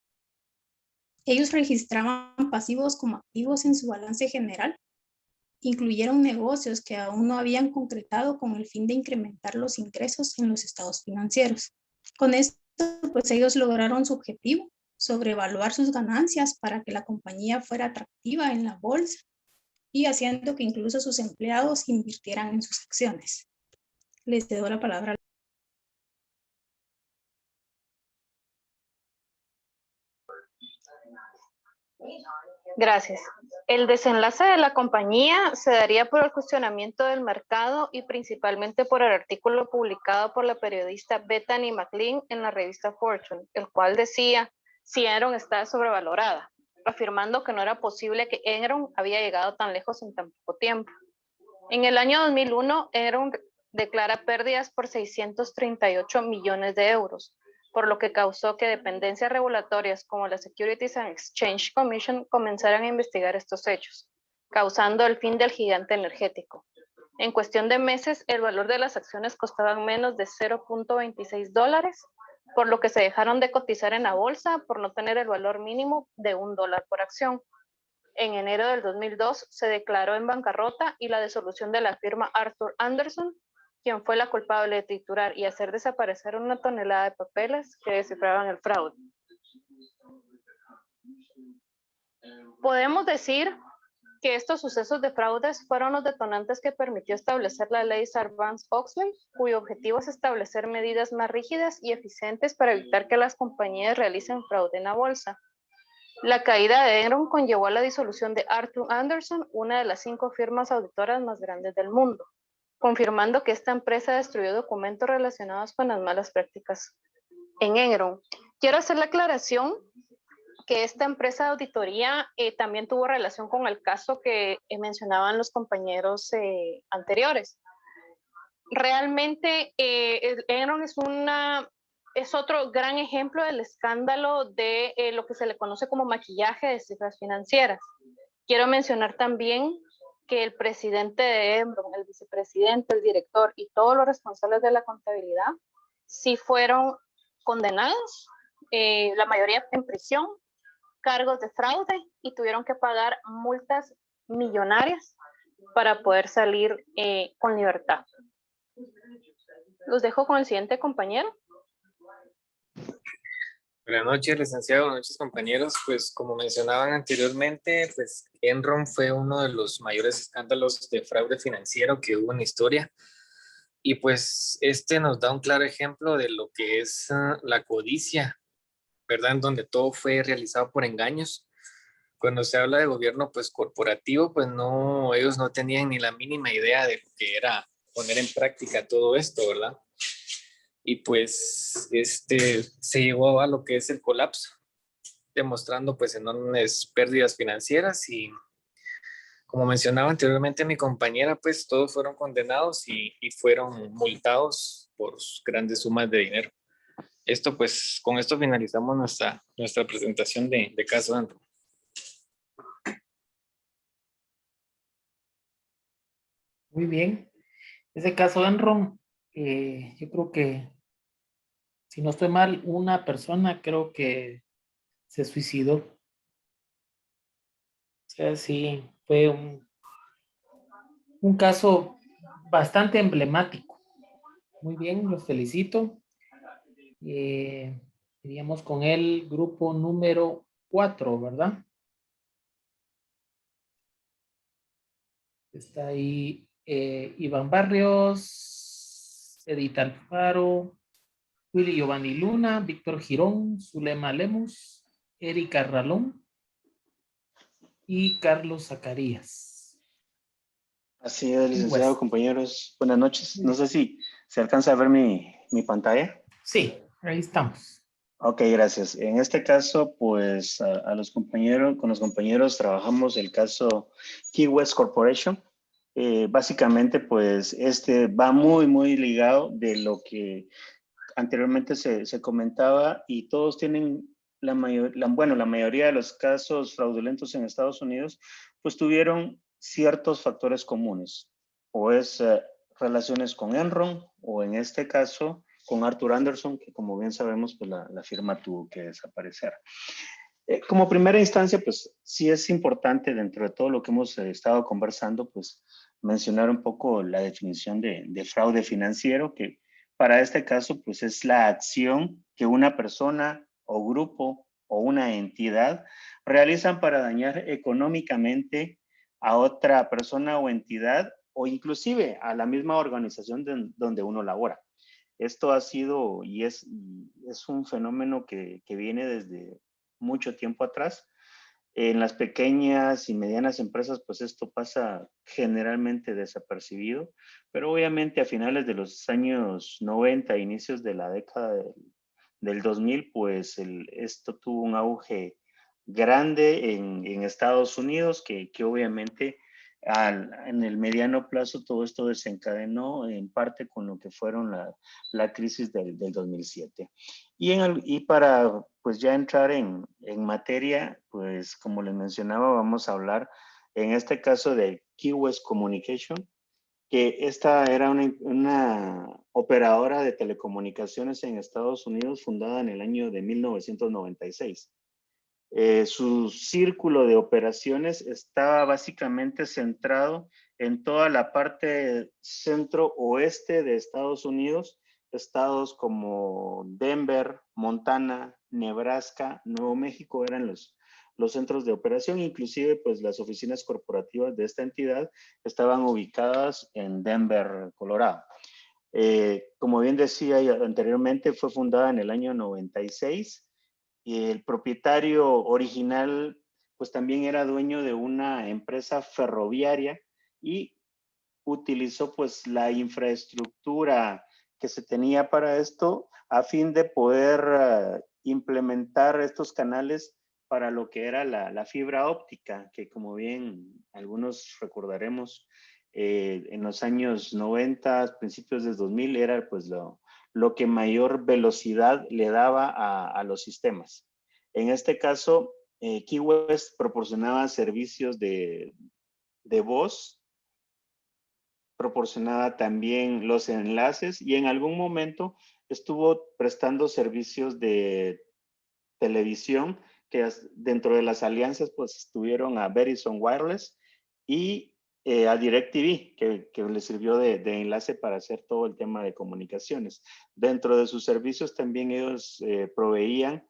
Speaker 11: Ellos registraban pasivos como activos en su balance general. Incluyeron negocios que aún no habían concretado con el fin de incrementar los ingresos en los estados financieros. Con esto, pues ellos lograron su objetivo, sobrevaluar sus ganancias para que la compañía fuera atractiva en la bolsa y haciendo que incluso sus empleados invirtieran en sus acciones. Les cedo la palabra.
Speaker 12: Gracias. El desenlace de la compañía se daría por el cuestionamiento del mercado y principalmente por el artículo publicado por la periodista Bethany McLean en la revista Fortune, el cual decía si Enron está sobrevalorada, afirmando que no era posible que Enron había llegado tan lejos en tan poco tiempo. En el año 2001, Enron declara pérdidas por 638 millones de euros, por lo que causó que dependencias regulatorias como la Securities and Exchange Commission comenzaran a investigar estos hechos, causando el fin del gigante energético. En cuestión de meses, el valor de las acciones costaban menos de $0.26, por lo que se dejaron de cotizar en la bolsa por no tener el valor mínimo de $1 por acción. En enero del 2002 se declaró en bancarrota y la disolución de la firma Arthur Andersen, quien fue la culpable de triturar y hacer desaparecer una tonelada de papeles que descifraban el fraude. Podemos decir que estos sucesos de fraudes fueron los detonantes que permitió establecer la ley Sarbanes-Oxley, cuyo objetivo es establecer medidas más rígidas y eficientes para evitar que las compañías realicen fraude en la bolsa. La caída de Enron conllevó a la disolución de Arthur Andersen, una de las 5 firmas auditoras más grandes del mundo, confirmando que esta empresa destruyó documentos relacionados con las malas prácticas en Enron. Quiero hacer la aclaración que esta empresa de auditoría también tuvo relación con el caso que mencionaban los compañeros anteriores. Realmente Enron es otro gran ejemplo del escándalo de lo que se le conoce como maquillaje de cifras financieras. Quiero mencionar también que el presidente de Enron, el vicepresidente, el director y todos los responsables de la contabilidad sí fueron condenados, la mayoría en prisión, cargos de fraude y tuvieron que pagar multas millonarias para poder salir con libertad. Los dejo con el siguiente compañero.
Speaker 13: Buenas noches, licenciado. Buenas noches, compañeros. Pues como mencionaban anteriormente, pues Enron fue uno de los mayores escándalos de fraude financiero que hubo en la historia. Y pues este nos da un claro ejemplo de lo que es la codicia, ¿verdad? En donde todo fue realizado por engaños. Cuando se habla de gobierno pues corporativo, pues no, ellos no tenían ni la mínima idea de lo que era poner en práctica todo esto, ¿verdad? Y pues se llevó a lo que es el colapso, demostrando pues enormes pérdidas financieras y como mencionaba anteriormente mi compañera, pues todos fueron condenados y fueron multados por grandes sumas de dinero. Esto pues, con esto finalizamos nuestra presentación de caso Enron.
Speaker 1: Muy bien. Ese caso Enron, yo creo que, si no estoy mal, una persona creo que se suicidó. O sea, sí, fue un caso bastante emblemático. Muy bien, los felicito. Iríamos con el grupo número 4, ¿verdad? Está ahí Iván Barrios, Edith Alfaro, Willy Giovanni Luna, Víctor Girón, Zulema Lemus, Erika Ralón y Carlos Zacarías.
Speaker 2: Así es, licenciado, compañeros. Buenas noches. No sé si se alcanza a ver mi pantalla.
Speaker 1: Sí, ahí estamos.
Speaker 2: Ok, gracias. En este caso, pues con los compañeros trabajamos el caso Key West Corporation. Básicamente, pues va muy ligado de lo que anteriormente se comentaba y todos tienen la mayoría de los casos fraudulentos en Estados Unidos, pues tuvieron ciertos factores comunes, o es relaciones con Enron, o en este caso, con Arthur Andersen, que como bien sabemos, pues la firma tuvo que desaparecer. Como primera instancia, pues sí es importante dentro de todo lo que hemos estado conversando, pues mencionar un poco la definición de fraude financiero, que para este caso, pues es la acción que una persona o grupo o una entidad realizan para dañar económicamente a otra persona o entidad o inclusive a la misma organización donde uno labora. Esto ha sido y es un fenómeno que viene desde mucho tiempo atrás. En las pequeñas y medianas empresas, pues esto pasa generalmente desapercibido, pero obviamente a finales de los años 90, inicios de la década del 2000, pues esto tuvo un auge grande en Estados Unidos, que obviamente en el mediano plazo todo esto desencadenó en parte con lo que fueron la crisis del 2007. Y para pues ya entrar en materia, pues como les mencionaba, vamos a hablar en este caso de Key West Communication, que esta era una operadora de telecomunicaciones en Estados Unidos fundada en el año de 1996. Su círculo de operaciones estaba básicamente centrado en toda la parte centro-oeste de Estados Unidos, estados como Denver, Montana, Nebraska, Nuevo México eran los centros de operación, inclusive pues las oficinas corporativas de esta entidad estaban ubicadas en Denver, Colorado. Como bien decía anteriormente, fue fundada en el año 96 y el propietario original pues también era dueño de una empresa ferroviaria y utilizó pues la infraestructura que se tenía para esto a fin de poder implementar estos canales para lo que era la fibra óptica, que como bien algunos recordaremos, en los años 90, principios de 2000, era pues lo que mayor velocidad le daba a los sistemas. En este caso, Key West proporcionaba servicios de voz, proporcionaba también los enlaces y en algún momento estuvo prestando servicios de televisión, que dentro de las alianzas pues estuvieron a Verizon Wireless y a DirecTV, que le sirvió de enlace para hacer todo el tema de comunicaciones. Dentro de sus servicios también ellos proveían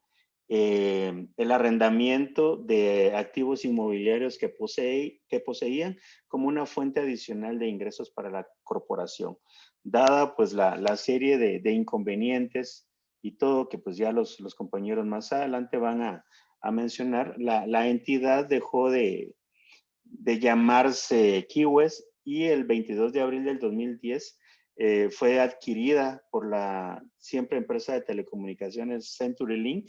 Speaker 2: el arrendamiento de activos inmobiliarios que poseían como una fuente adicional de ingresos para la corporación. Dada pues la serie de inconvenientes y todo que pues ya los compañeros más adelante van a mencionar, la entidad dejó de llamarse Key West y el 22 de abril del 2010 fue adquirida por la siempre empresa de telecomunicaciones CenturyLink,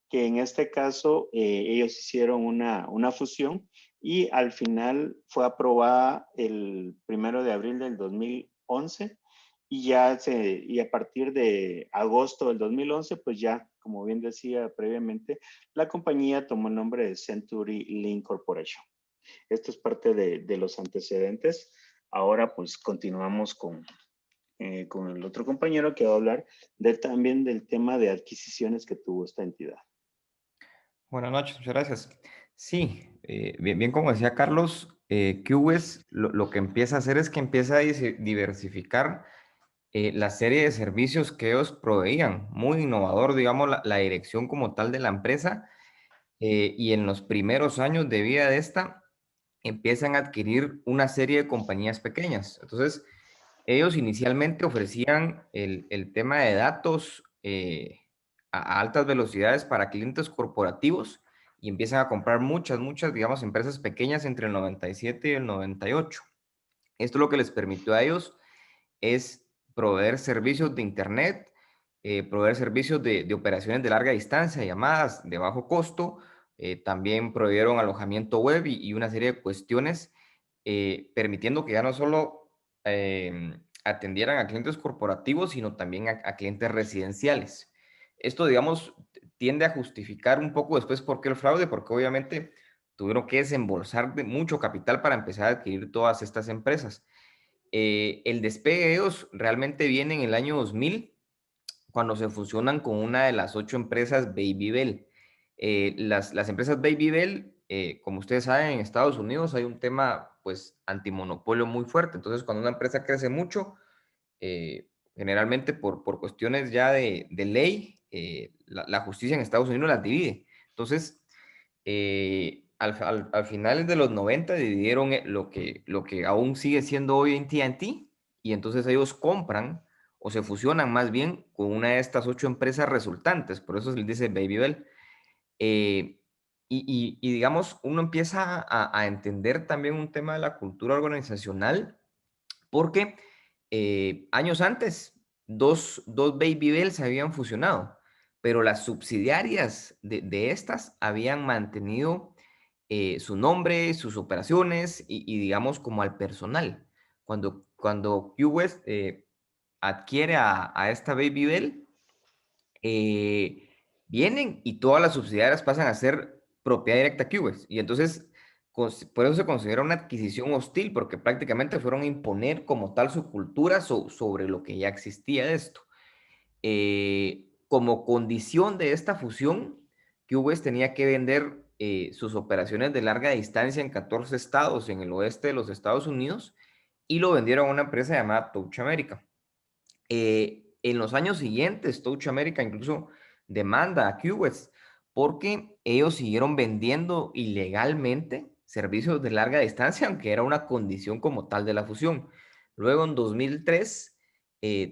Speaker 2: que en este caso ellos hicieron una fusión y al final fue aprobada el 1 de abril del 2011 y a partir de agosto del 2011, pues ya, como bien decía previamente, la compañía tomó el nombre de CenturyLink Corporation. Esto es parte de los antecedentes. Ahora pues continuamos con el otro compañero que va a hablar también del tema de adquisiciones que tuvo esta entidad.
Speaker 14: Buenas noches, muchas gracias. Sí, bien como decía Carlos, QWES lo que empieza a hacer es que empieza a diversificar la serie de servicios que ellos proveían. Muy innovador, digamos, la dirección como tal de la empresa. Y en los primeros años de vida de esta, empiezan a adquirir una serie de compañías pequeñas. Entonces, ellos inicialmente ofrecían el tema de datos a altas velocidades para clientes corporativos y empiezan a comprar muchas, digamos, empresas pequeñas entre el 97 y el 98. Esto lo que les permitió a ellos es proveer servicios de internet, proveer servicios de operaciones de larga distancia, llamadas de bajo costo, también proveyeron alojamiento web y una serie de cuestiones, permitiendo que ya no solo atendieran a clientes corporativos, sino también a clientes residenciales. Esto, digamos, tiende a justificar un poco después por qué el fraude, porque obviamente tuvieron que desembolsar de mucho capital para empezar a adquirir todas estas empresas. El despegue de ellos realmente viene en el año 2000, cuando se fusionan con una de las 8 empresas Baby Bell. Las empresas Baby Bell, como ustedes saben, en Estados Unidos hay un tema, pues, antimonopolio muy fuerte. Entonces, cuando una empresa crece mucho, generalmente por cuestiones ya de ley, la justicia en Estados Unidos las divide. Entonces, al final de los 90 dividieron lo que aún sigue siendo hoy AT&T, y entonces ellos compran o se fusionan más bien con una de estas 8 empresas resultantes, por eso se les dice Baby Bell. Y digamos, uno empieza a entender también un tema de la cultura organizacional, porque años antes, dos Baby Bell se habían fusionado, pero las subsidiarias de estas habían mantenido su nombre, sus operaciones y digamos como al personal. Cuando QWest adquiere a esta Baby Bell, vienen y todas las subsidiarias pasan a ser propiedad directa de QWest. Y entonces, por eso se considera una adquisición hostil, porque prácticamente fueron a imponer como tal su cultura sobre lo que ya existía de esto. Como condición de esta fusión, QWest tenía que vender sus operaciones de larga distancia en 14 estados en el oeste de los Estados Unidos, y lo vendieron a una empresa llamada Touch America. En los años siguientes, Touch America incluso demanda a QWest porque ellos siguieron vendiendo ilegalmente servicios de larga distancia, aunque era una condición como tal de la fusión. Luego, en 2003,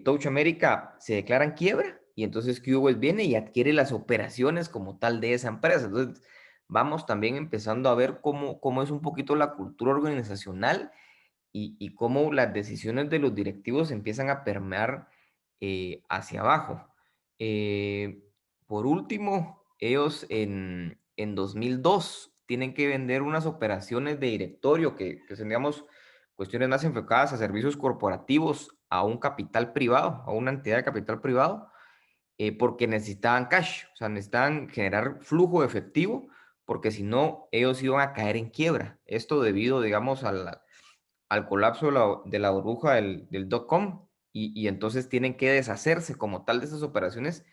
Speaker 14: Touch America se declara en quiebra, y entonces QWest viene y adquiere las operaciones como tal de esa empresa. Entonces, vamos también empezando a ver cómo es un poquito la cultura organizacional y cómo las decisiones de los directivos empiezan a permear hacia abajo. Por último, ellos en 2002 tienen que vender unas operaciones de directorio que digamos, cuestiones más enfocadas a servicios corporativos, a un capital privado, a una entidad de capital privado, porque necesitaban cash, o sea, necesitaban generar flujo de efectivo, porque si no, ellos iban a caer en quiebra. Esto debido, digamos, al colapso de la burbuja del .com, y entonces tienen que deshacerse como tal de esas operaciones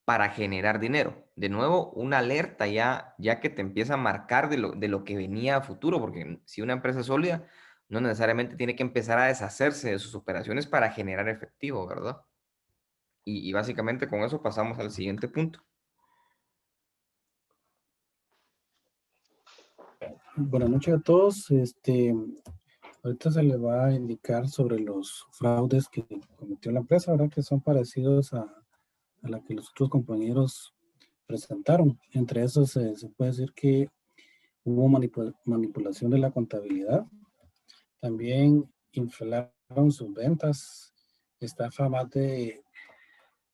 Speaker 14: para generar dinero. De nuevo, una alerta ya que te empieza a marcar de lo que venía a futuro, porque si una empresa es sólida, no necesariamente tiene que empezar a deshacerse de sus operaciones para generar efectivo, ¿verdad? Y básicamente con eso pasamos al siguiente punto.
Speaker 15: Buenas noches a todos. Ahorita se le va a indicar sobre los fraudes que cometió la empresa, ¿verdad? Que son parecidos a la que los otros compañeros presentaron. Entre esos se puede decir que hubo manipulación de la contabilidad. También inflaron sus ventas. Estafa más de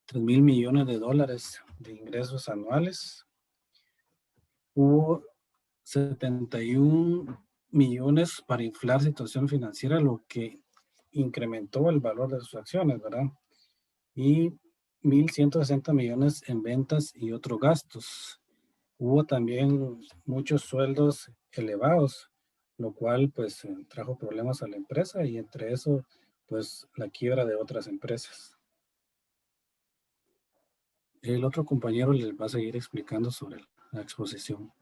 Speaker 15: $3,000 millones de ingresos anuales. Hubo 71 millones para inflar situación financiera, lo que incrementó el valor de sus acciones, ¿verdad? Y 1,160 millones en ventas y otros gastos. Hubo también muchos sueldos elevados, lo cual pues trajo problemas a la empresa, y entre eso pues la quiebra de otras empresas. El otro compañero les va a seguir explicando sobre la exposición.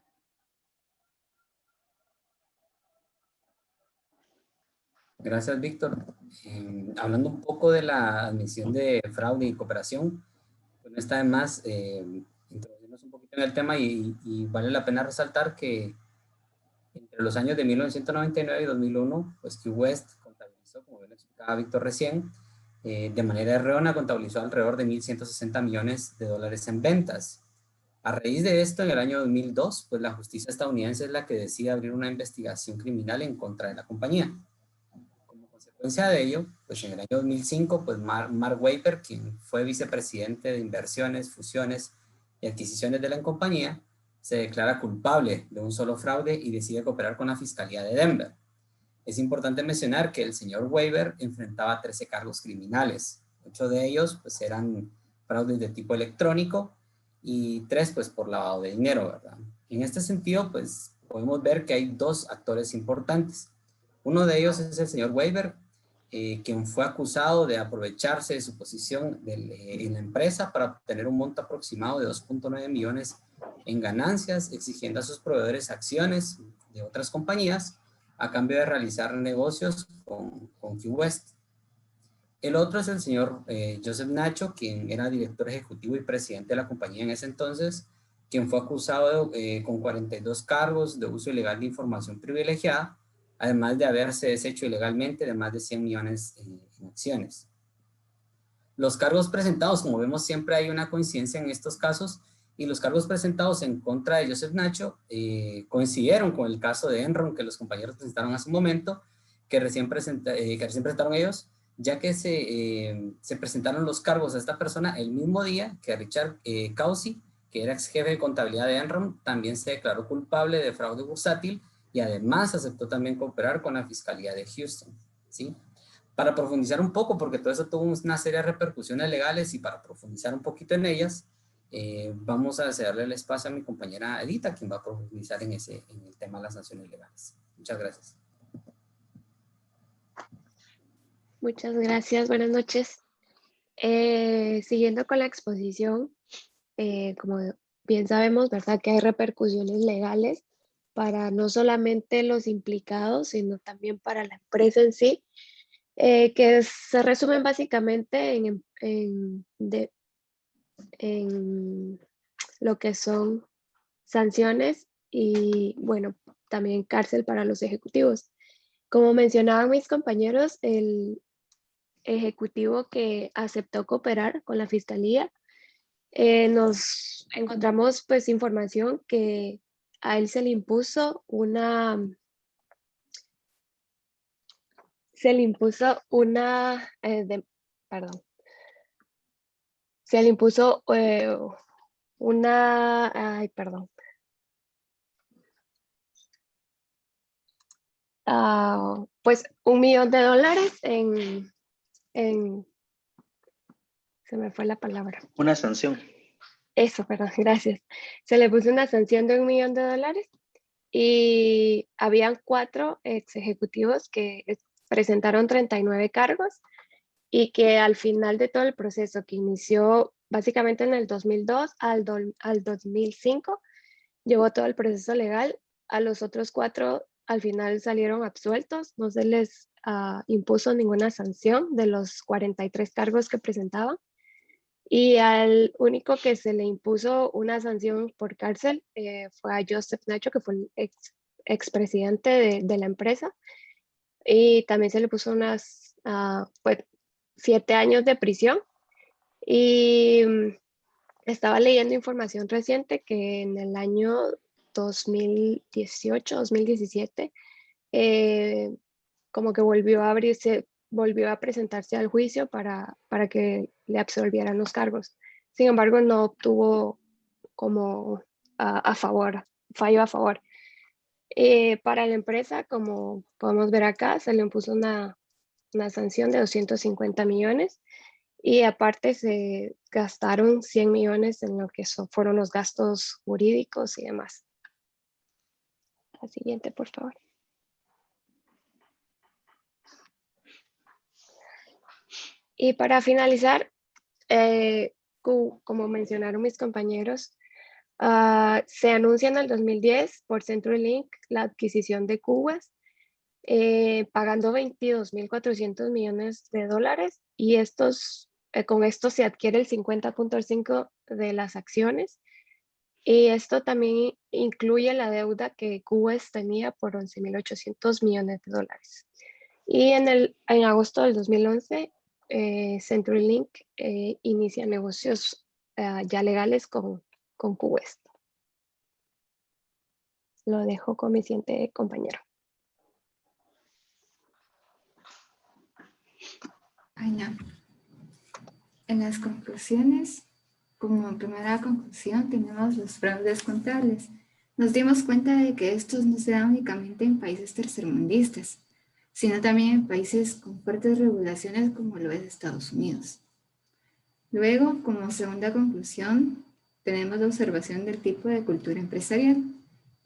Speaker 16: Gracias, Víctor. Hablando un poco de la admisión de fraude y cooperación, pues no está de más introducirnos un poquito en el tema, y vale la pena resaltar que entre los años de 1999 y 2001, pues QWest contabilizó, como bien lo explicaba Víctor recién, de manera errónea contabilizó alrededor de $1,160 millones en ventas. A raíz de esto, en el año 2002, pues la justicia estadounidense es la que decide abrir una investigación criminal en contra de la compañía. Como consecuencia de ello, pues en el año 2005, pues Mark Weber, quien fue vicepresidente de inversiones, fusiones y adquisiciones de la compañía, se declara culpable de un solo fraude y decide cooperar con la Fiscalía de Denver. Es importante mencionar que el señor Weber enfrentaba 13 cargos criminales. 8 de ellos pues eran fraudes de tipo electrónico y 3 pues por lavado de dinero, ¿verdad? En este sentido pues podemos ver que hay 2 actores importantes. Uno de ellos es el señor Weber, quien fue acusado de aprovecharse de su posición en la empresa para obtener un monto aproximado de 2.9 millones en ganancias, exigiendo a sus proveedores acciones de otras compañías a cambio de realizar negocios con Key West. El otro es el señor Joseph Nacho, quien era director ejecutivo y presidente de la compañía en ese entonces, quien fue acusado con 42 cargos de uso ilegal de información privilegiada, además de haberse deshecho ilegalmente de más de 100 millones en acciones. Los cargos presentados, como vemos, siempre hay una coincidencia en estos casos, y los cargos presentados en contra de Joseph Nacho coincidieron con el caso de Enron que los compañeros presentaron hace un momento, que recién presentaron ellos, ya que se presentaron los cargos a esta persona el mismo día que Richard Causi, que era ex jefe de contabilidad de Enron, también se declaró culpable de fraude bursátil y además aceptó también cooperar con la Fiscalía de Houston, ¿sí? Para profundizar un poco, porque todo eso tuvo una serie de repercusiones legales, y para profundizar un poquito en ellas, vamos a cederle el espacio a mi compañera Edita, quien va a profundizar en el tema de las sanciones legales. Muchas gracias.
Speaker 17: Muchas gracias, buenas noches. Siguiendo con la exposición, como bien sabemos, ¿verdad?, que hay repercusiones legales para no solamente los implicados, sino también para la empresa en sí, que se resumen básicamente en lo que son sanciones y, bueno, también cárcel para los ejecutivos. Como mencionaban mis compañeros, el ejecutivo que aceptó cooperar con la fiscalía, nos encontramos pues información que a él se le impuso una pues $1 millón se me fue la palabra.
Speaker 2: Una sanción.
Speaker 17: Eso, perdón, gracias. Se le puso una sanción de $1 millón y habían 4 ex ejecutivos que presentaron 39 cargos y que al final de todo el proceso, que inició básicamente en el 2002 al 2005, llevó todo el proceso legal. A los otros 4 al final salieron absueltos, no se les impuso ninguna sanción de los 43 cargos que presentaban. Y al único que se le impuso una sanción por cárcel fue a Joseph Nacho, que fue el expresidente de la empresa. Y también se le puso unas 7 años de prisión. Y estaba leyendo información reciente que en el año 2018, 2017, como que volvió a presentarse al juicio para que le absolvieran los cargos. Sin embargo, no obtuvo como fallo a favor. Para la empresa, como podemos ver acá, se le impuso una sanción de 250 millones y aparte se gastaron 100 millones en lo que fueron los gastos jurídicos y demás. La siguiente, por favor. Y para finalizar, como mencionaron mis compañeros, se anuncia en el 2010 por CenturyLink la adquisición de Qwest, pagando $22.400 millones y con esto se adquiere el 50.5% de las acciones, y esto también incluye la deuda que Qwest tenía por $11.800 millones. Y en agosto del 2011, CenturyLink inicia negocios ya legales con Qwest. Lo dejo con mi siguiente compañero.
Speaker 18: Bueno, en las conclusiones, como primera conclusión, tenemos los fraudes contables. Nos dimos cuenta de que estos no se dan únicamente en países tercermundistas, sino también en países con fuertes regulaciones como lo es Estados Unidos. Luego, como segunda conclusión, tenemos la observación del tipo de cultura empresarial.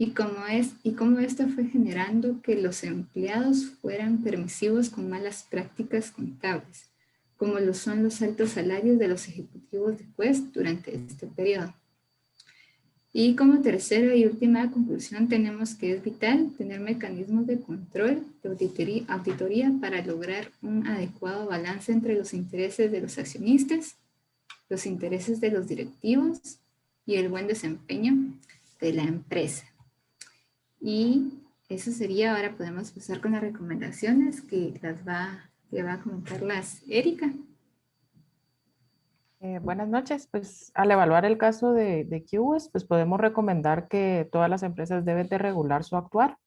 Speaker 18: y cómo esto fue generando que los empleados fueran permisivos con malas prácticas contables, como lo son los altos salarios de los ejecutivos de Quest durante este periodo. Y como tercera y última conclusión tenemos que es vital tener mecanismos de control, de auditoría para lograr un adecuado balance entre los intereses de los accionistas, los intereses de los directivos y el buen desempeño de la empresa. Y eso sería, ahora podemos pasar con las recomendaciones que va a comentarlas Erika.
Speaker 19: Buenas noches. Pues al evaluar el caso de QS, pues podemos recomendar que todas las empresas deben de regular su actuar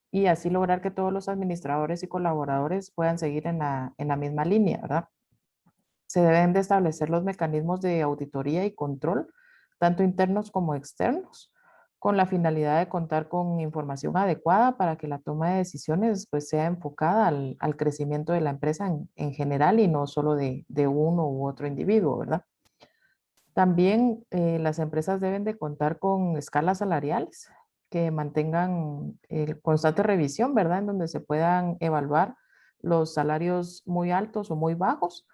Speaker 19: y así lograr que todos los administradores y colaboradores puedan seguir en la misma línea, ¿verdad? Se deben de establecer los mecanismos de auditoría y control, tanto internos como externos, con la finalidad de contar con información adecuada para que la toma de decisiones pues sea enfocada al crecimiento de la empresa en general y no solo de uno u otro individuo, ¿verdad? También las empresas deben de contar con escalas salariales que mantengan constante revisión, ¿verdad? En donde se puedan evaluar los salarios muy altos o muy bajos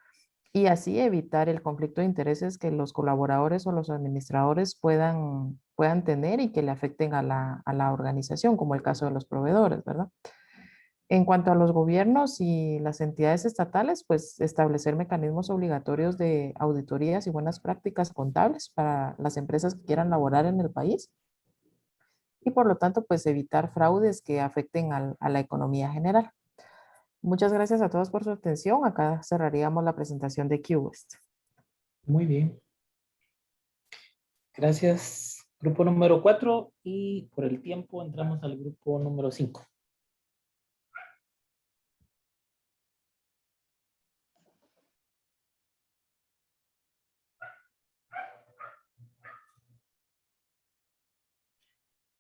Speaker 19: y así evitar el conflicto de intereses que los colaboradores o los administradores puedan tener y que le afecten a la organización, como el caso de los proveedores, ¿verdad? En cuanto a los gobiernos y las entidades estatales, pues establecer mecanismos obligatorios de auditorías y buenas prácticas contables para las empresas que quieran laborar en el país y por lo tanto, pues evitar fraudes que afecten a la economía general. Muchas gracias a todos por su atención. Acá cerraríamos la presentación de QWest.
Speaker 1: Muy bien. Gracias, grupo número 4, y por el tiempo entramos al grupo número 5.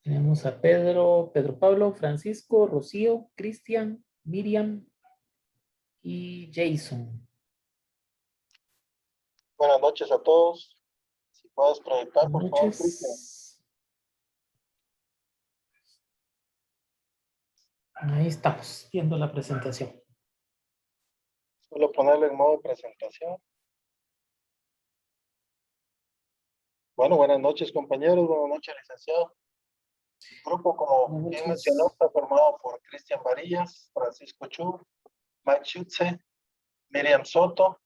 Speaker 1: Tenemos a Pedro Pablo, Francisco, Rocío, Cristian, Miriam y Jason.
Speaker 20: Buenas noches a todos. Si puedes proyectar, por favor, Cristian.
Speaker 1: Ahí estamos, viendo la presentación.
Speaker 20: Solo ponerlo en modo presentación. Bueno, buenas noches, compañeros. Buenas noches, licenciado. El grupo, como bien mencionó, está formado por Cristian Varillas, Francisco Chu, Mike Schutze, Miriam Soto,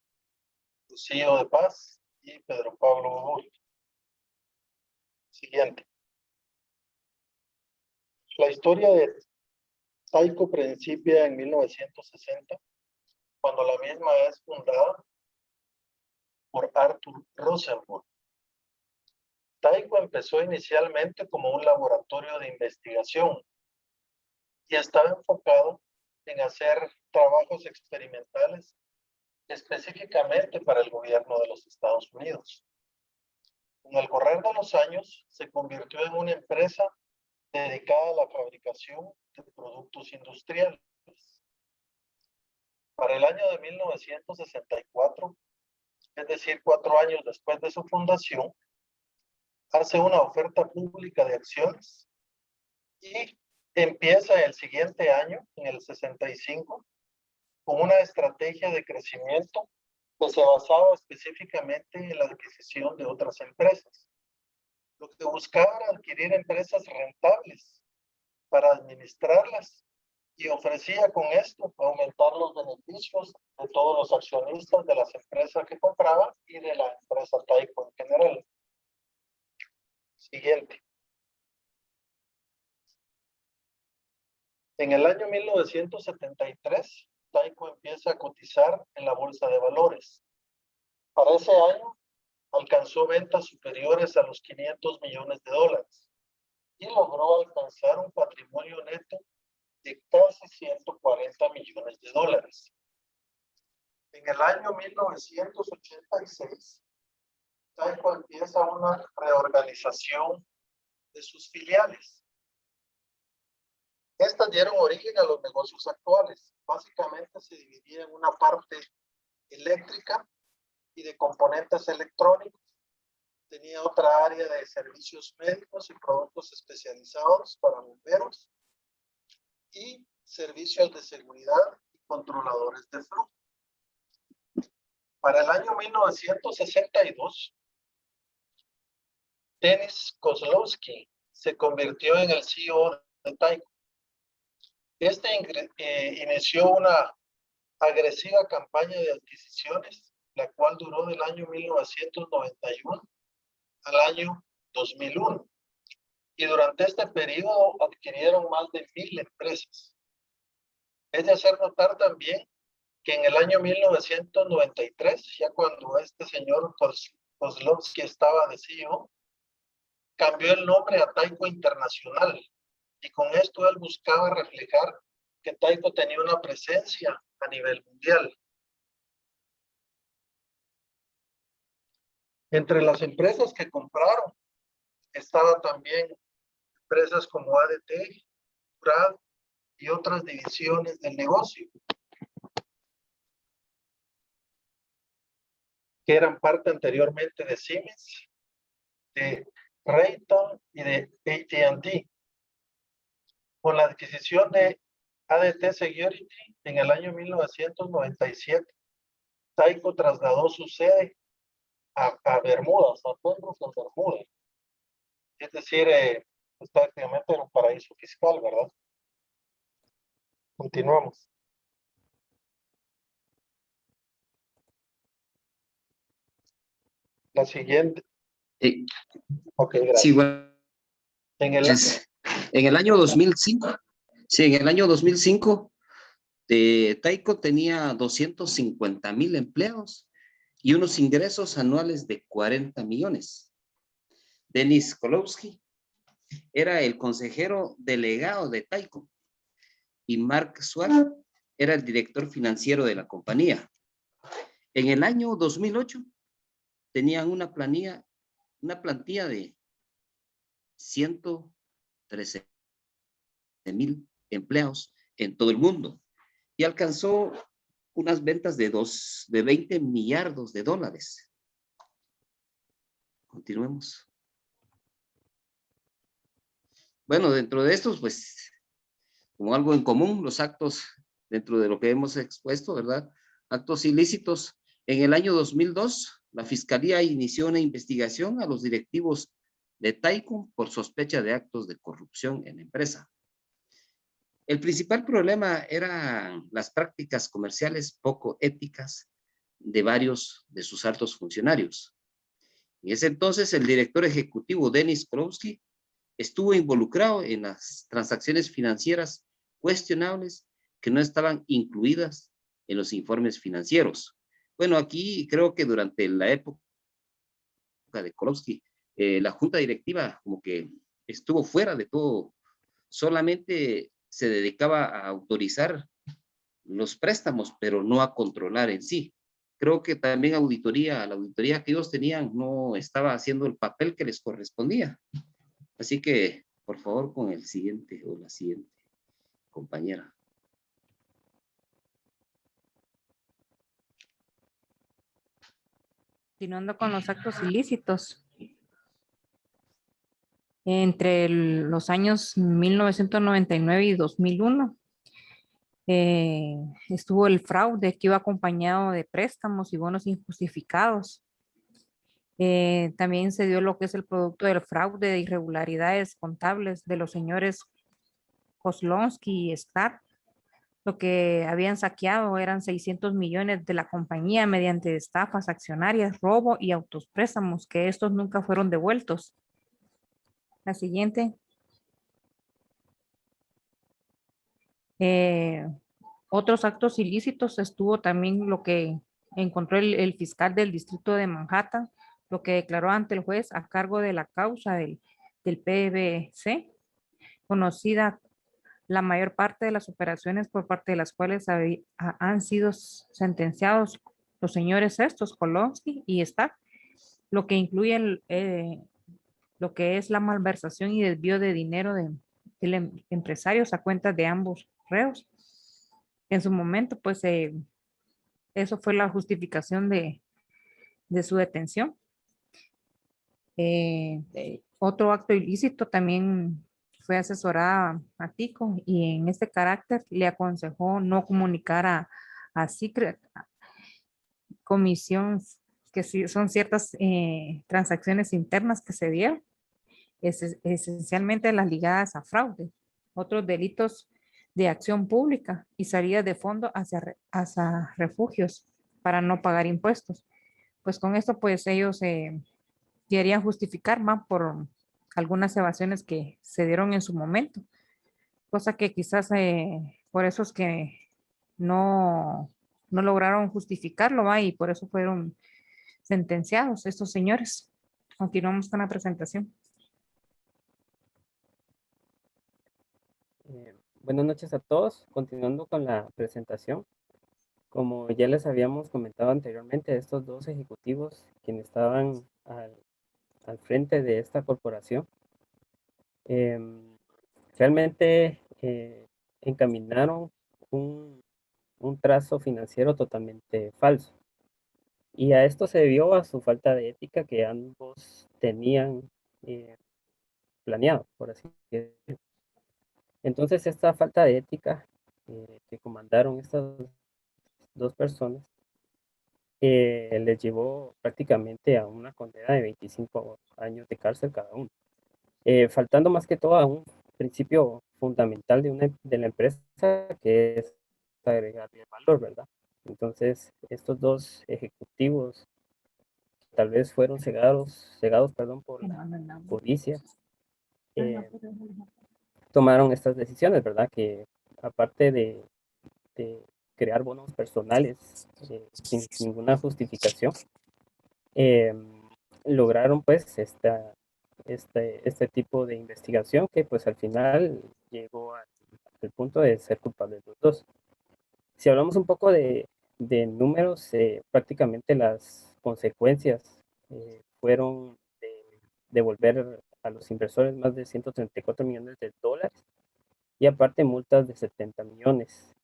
Speaker 20: Lucío de Paz y Pedro Pablo Bobul. Siguiente. La historia de Tyco principia en 1960, cuando la misma es fundada por Arthur Rosenberg. Tyco empezó inicialmente como un laboratorio de investigación y estaba enfocado en hacer trabajos experimentales específicamente para el gobierno de los Estados Unidos. Con el correr de los años, se convirtió en una empresa dedicada a la fabricación de productos industriales. Para el año de 1964, es decir, 4 años después de su fundación, hace una oferta pública de acciones y empieza el siguiente año, en el 65, con una estrategia de crecimiento que se basaba específicamente en la adquisición de otras empresas. Lo que buscaba era adquirir empresas rentables para administrarlas y ofrecía con esto aumentar los beneficios de todos los accionistas de las empresas que compraban y de la empresa Tyco en general. Siguiente. En el año 1973, Tyco empieza a cotizar en la bolsa de valores. Para ese año, alcanzó ventas superiores a los $500 millones y logró alcanzar un patrimonio neto de casi $140 millones. En el año 1986, Tyco empieza una reorganización de sus filiales. Estas dieron origen a los negocios actuales. Básicamente se dividía en una parte eléctrica y de componentes electrónicos tenía otra área de servicios médicos y productos especializados para bomberos y servicios de seguridad y controladores de flujo. Para el año 1962, Denis Kozlowski se convirtió en el CEO de Tyco. Este inició una agresiva campaña de adquisiciones, la cual duró del año 1991 al año 2001. Y durante este periodo adquirieron más de 1,000 empresas. Es de hacer notar también que en el año 1993, ya cuando este señor Kozlowski estaba de CEO, cambió el nombre a Tyco Internacional. Y con esto él buscaba reflejar que Tyco tenía una presencia a nivel mundial. Entre las empresas que compraron estaban también empresas como ADT, Brad y otras divisiones del negocio, que eran parte anteriormente de Siemens, de Raytheon y de AT&T. Con la adquisición de ADT Security en el año 1997, Tyco trasladó su sede a Bermudas, a Puerto de Bermudas. Es decir, pues prácticamente era un paraíso fiscal, ¿verdad? Continuamos. La siguiente. Ok, gracias.
Speaker 21: Sí, bueno.
Speaker 20: En
Speaker 21: el año 2005, sí, en el año 2005, Tyco tenía 250,000 empleados y unos ingresos anuales de 40 millones. Denis Kozlowski era el consejero delegado de Tyco y Mark Swart era el director financiero de la compañía. En el año 2008 tenían una plantilla de 113,000 empleados en todo el mundo y alcanzó unas ventas de 20 millardos de dólares. Continuemos. Bueno, dentro de estos, pues, como algo en común, los actos dentro de lo que hemos expuesto, ¿verdad? Actos ilícitos. En el año 2002, la Fiscalía inició una investigación a los directivos de Tyco por sospecha de actos de corrupción en la empresa. El principal problema eran las prácticas comerciales poco éticas de varios de sus altos funcionarios. En ese entonces, el director ejecutivo Denis Kozlowski estuvo involucrado en las transacciones financieras cuestionables que no estaban incluidas en los informes financieros. Bueno, aquí creo que durante la época de Kozlowski, la junta directiva como que estuvo fuera de todo, solamente se dedicaba a autorizar los préstamos, pero no a controlar en sí. Creo que también la auditoría que ellos tenían no estaba haciendo el papel que les correspondía. Así que, por favor, con el siguiente o la siguiente compañera.
Speaker 22: Continuando con los actos ilícitos. Entre los años 1999 y 2001, estuvo el fraude que iba acompañado de préstamos y bonos injustificados. También se dio lo que es el producto del fraude de irregularidades contables de los señores Kozlowski y Starr. Lo que habían saqueado eran 600 millones de la compañía mediante estafas accionarias, robo y autopréstamos, que estos nunca fueron devueltos. La siguiente. Otros actos ilícitos estuvo también lo que encontró el fiscal del distrito de Manhattan, lo que declaró ante el juez a cargo de la causa del PBC, conocida la mayor parte de las operaciones por parte de las cuales han sido sentenciados los señores estos, Kozlowski y Starr, lo que incluye lo que es la malversación y desvío de dinero del empresario a cuentas de ambos reos. En su momento, pues, eso fue la justificación de su detención. Otro acto ilícito también fue asesorada a Tico y en este carácter le aconsejó no comunicar a Secret comisión, que sí, son ciertas transacciones internas que se dieron, esencialmente las ligadas a fraude, otros delitos de acción pública y salida de fondo hacia refugios para no pagar impuestos. Pues con esto, pues ellos querían justificar más por algunas evasiones que se dieron en su momento, cosa que quizás por eso es que no lograron justificarlo, ¿va? Y por eso fueron sentenciados estos señores. Continuamos con la presentación.
Speaker 3: Buenas noches a todos. Continuando con la presentación. Como ya les habíamos comentado anteriormente, estos dos ejecutivos quienes estaban al frente de esta corporación, realmente encaminaron un trazo financiero totalmente falso. Y a esto se debió a su falta de ética que ambos tenían planeado, por así decirlo. Entonces, esta falta de ética que comandaron estas dos personas les llevó prácticamente a una condena de 25 años de cárcel cada uno, faltando más que todo a un principio fundamental de la empresa, que es agregarle valor, ¿verdad? Entonces, estos dos ejecutivos tal vez fueron cegados por la codicia, tomaron estas decisiones, ¿verdad? Que aparte de crear bonos personales sin ninguna justificación, lograron pues este tipo de investigación que pues al final llegó al punto de ser culpables los dos. Si hablamos un poco de números, prácticamente las consecuencias fueron devolver a los inversores más de 134 millones de dólares y aparte multas de 70 millones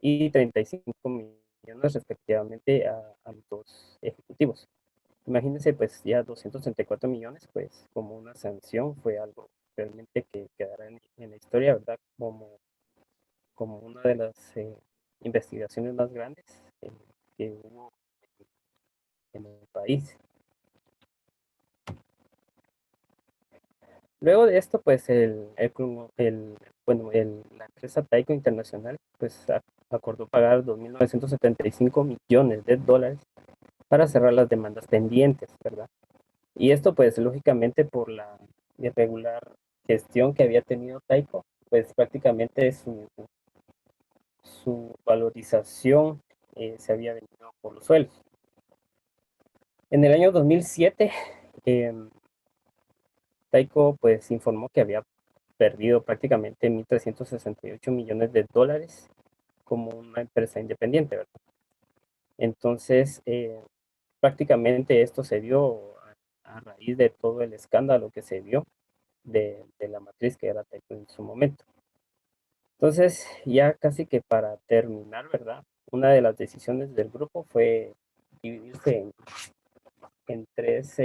Speaker 3: y 35 millones respectivamente a los dos ejecutivos. Imagínense, pues ya 264 millones, pues como una sanción fue algo realmente que quedará en la historia, ¿verdad? Como una de las investigaciones más grandes que hubo en el país. Luego de esto, pues la empresa Tyco Internacional pues acordó pagar 2.975 millones de dólares para cerrar las demandas pendientes, ¿verdad? Y esto pues lógicamente por la irregular gestión que había tenido Tyco, pues prácticamente su valorización se había venido por los suelos. En el año 2007, Tyco pues informó que había perdido prácticamente 1.368 millones de dólares como una empresa independiente, ¿verdad? Entonces, prácticamente esto se dio a raíz de todo el escándalo que se vio de la matriz que era Tyco en su momento. Entonces, ya casi que para terminar, ¿verdad? Una de las decisiones del grupo fue dividirse en tres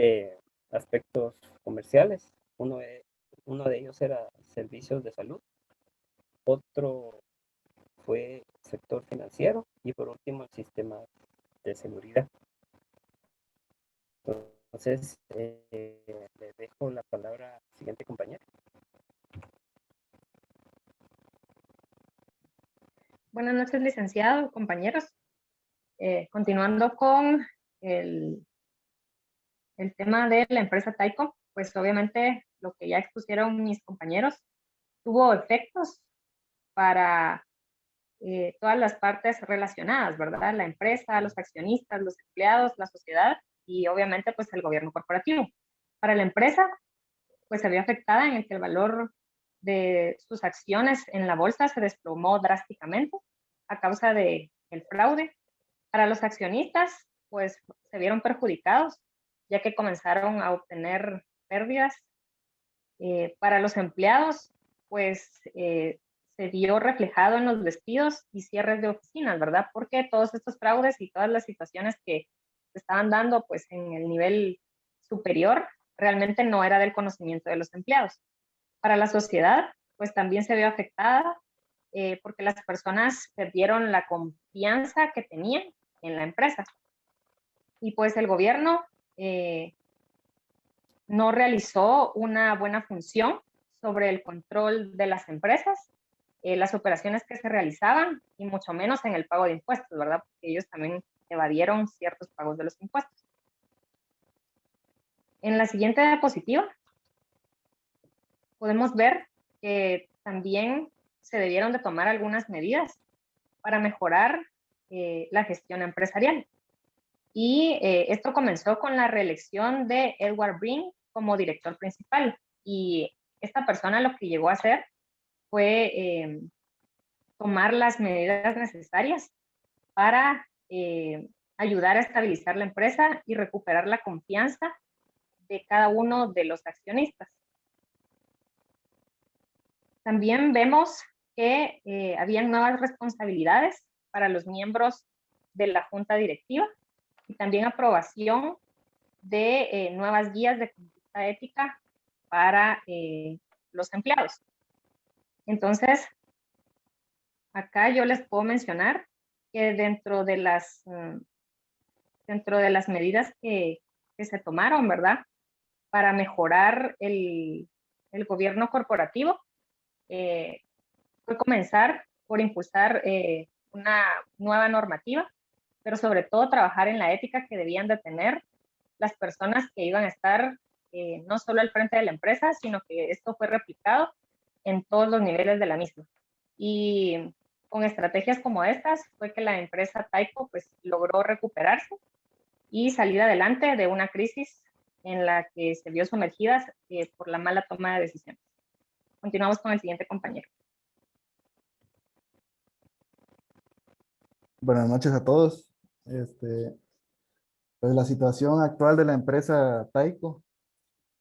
Speaker 3: aspectos comerciales. Uno de ellos era servicios de salud, otro fue sector financiero y por último el sistema de seguridad. Entonces, le dejo la palabra al siguiente compañero.
Speaker 5: Buenas noches, licenciado, compañeros. Continuando con el tema de la empresa Tyco, pues obviamente lo que ya expusieron mis compañeros tuvo efectos para todas las partes relacionadas, ¿verdad? La empresa, los accionistas, los empleados, la sociedad y obviamente pues el gobierno corporativo. Para la empresa, pues se vio afectada en el que el valor de sus acciones en la bolsa se desplomó drásticamente a causa del fraude. Para los accionistas, pues se vieron perjudicados, ya que comenzaron a obtener pérdidas. Para los empleados, pues se vio reflejado en los despidos y cierres de oficinas, ¿verdad? Porque todos estos fraudes y todas las situaciones que se estaban dando, pues en el nivel superior, realmente no era del conocimiento de los empleados. Para la sociedad, pues también se vio afectada porque las personas perdieron la confianza que tenían en la empresa. Y pues el gobierno no realizó una buena función sobre el control de las empresas, las operaciones que se realizaban y mucho menos en el pago de impuestos, ¿verdad? Porque ellos también evadieron ciertos pagos de los impuestos. En la siguiente diapositiva podemos ver que también se debieron de tomar algunas medidas para mejorar la gestión empresarial. Y esto comenzó con la reelección de Edward Brin como director principal. Y esta persona lo que llegó a hacer fue tomar las medidas necesarias para ayudar a estabilizar la empresa y recuperar la confianza de cada uno de los accionistas. También vemos que habían nuevas responsabilidades para los miembros de la junta directiva y también aprobación de nuevas guías de conducta ética para los empleados. Entonces, acá yo les puedo mencionar que dentro de las medidas que se tomaron, ¿verdad? Para mejorar el gobierno corporativo, fue comenzar por impulsar una nueva normativa, pero sobre todo trabajar en la ética que debían de tener las personas que iban a estar no solo al frente de la empresa, sino que esto fue replicado en todos los niveles de la misma. Y con estrategias como estas fue que la empresa Tyco pues logró recuperarse y salir adelante de una crisis en la que se vio sumergida por la mala toma de decisiones. Continuamos con el siguiente compañero.
Speaker 6: Buenas noches a todos. Pues la situación actual de la empresa Tyco,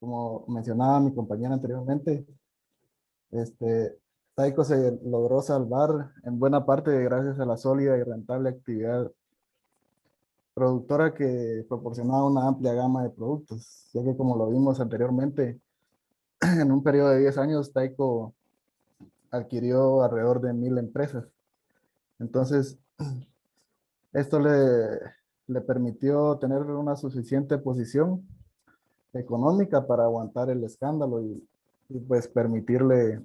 Speaker 6: como mencionaba mi compañera anteriormente, Tyco se logró salvar en buena parte gracias a la sólida y rentable actividad productora que proporcionaba una amplia gama de productos, ya que como lo vimos anteriormente, en un periodo de 10 años, Tyco adquirió alrededor de 1000 empresas. Entonces, esto le permitió tener una suficiente posición económica para aguantar el escándalo y pues permitirle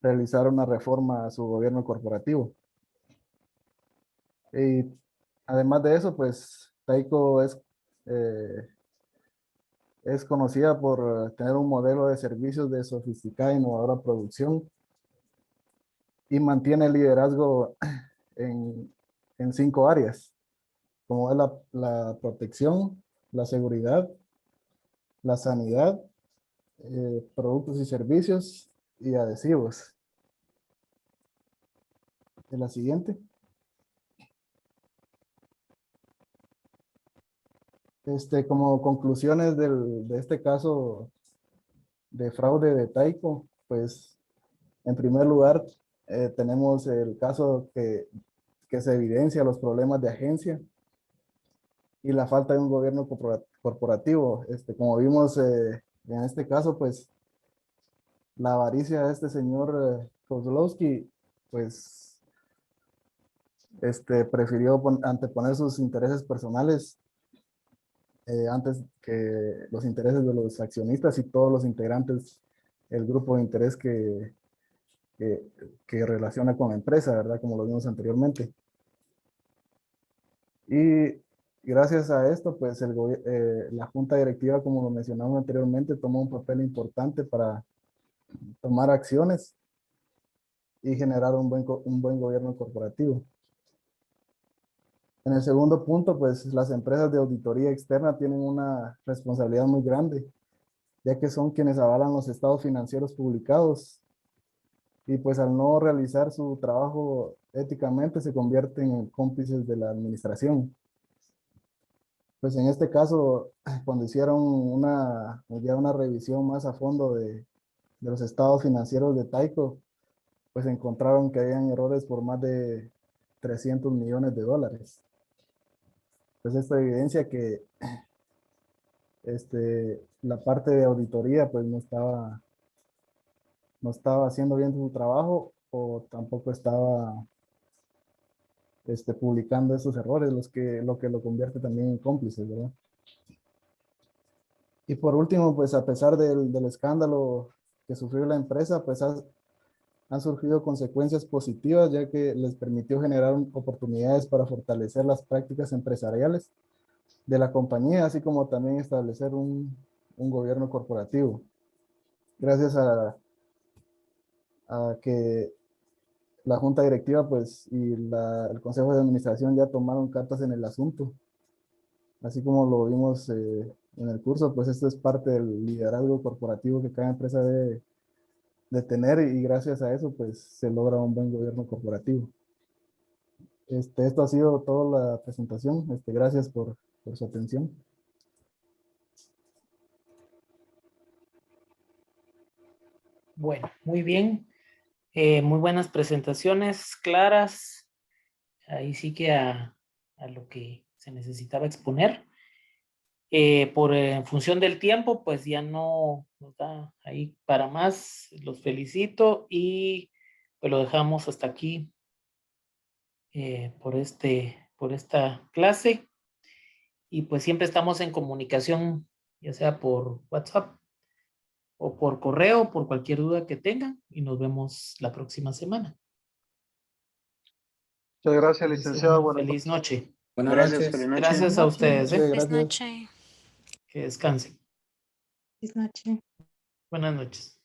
Speaker 6: realizar una reforma a su gobierno corporativo. Y además de eso, pues Tyco es conocida por tener un modelo de servicios de sofisticada e innovadora producción y mantiene el liderazgo en 5 áreas, como es la protección, la seguridad, la sanidad, productos y servicios y adhesivos. En la siguiente. Como conclusiones de este caso de fraude de Tyco, pues en primer lugar tenemos el caso que se evidencia los problemas de agencia y la falta de un gobierno corporativo. Como vimos en este caso, pues la avaricia de este señor Kozlowski, pues prefirió anteponer sus intereses personales antes que los intereses de los accionistas y todos los integrantes del grupo de interés que relaciona con la empresa, ¿verdad? Como lo vimos anteriormente. Y gracias a esto, pues la junta directiva, como lo mencionamos anteriormente, tomó un papel importante para tomar acciones y generar un buen gobierno corporativo. En el segundo punto, pues las empresas de auditoría externa tienen una responsabilidad muy grande, ya que son quienes avalan los estados financieros publicados y pues al no realizar su trabajo éticamente se convierten en cómplices de la administración. Pues en este caso, cuando hicieron una revisión más a fondo de los estados financieros de Tyco, pues encontraron que habían errores por más de 300 millones de dólares. Pues esto evidencia que la parte de auditoría pues no estaba haciendo bien su trabajo, o tampoco estaba publicando esos errores, lo que lo convierte también en cómplice, ¿verdad? Y por último, pues a pesar del escándalo que sufrió la empresa, pues han surgido consecuencias positivas, ya que les permitió generar oportunidades para fortalecer las prácticas empresariales de la compañía, así como también establecer un gobierno corporativo. Gracias a que la junta directiva pues, y el consejo de administración ya tomaron cartas en el asunto. Así como lo vimos en el curso, pues esto es parte del liderazgo corporativo que cada empresa debe de tener, y gracias a eso pues se logra un buen gobierno corporativo. Esto ha sido toda la presentación. Gracias por su atención.
Speaker 1: Bueno, muy bien. Muy buenas presentaciones, claras. Ahí sí que a lo que se necesitaba exponer. En función del tiempo, pues ya no nos da ahí para más. Los felicito y pues lo dejamos hasta aquí por esta clase. Y pues siempre estamos en comunicación, ya sea por WhatsApp o por correo, por cualquier duda que tengan, y nos vemos la próxima semana.
Speaker 20: Muchas gracias, licenciado.
Speaker 1: Feliz noche.
Speaker 16: Buenas noches.
Speaker 2: Feliz noche.
Speaker 1: Gracias a ustedes.
Speaker 6: Gracias.
Speaker 12: Buenas noches.
Speaker 1: Que descansen.
Speaker 11: Buenas noches.
Speaker 1: Buenas noches.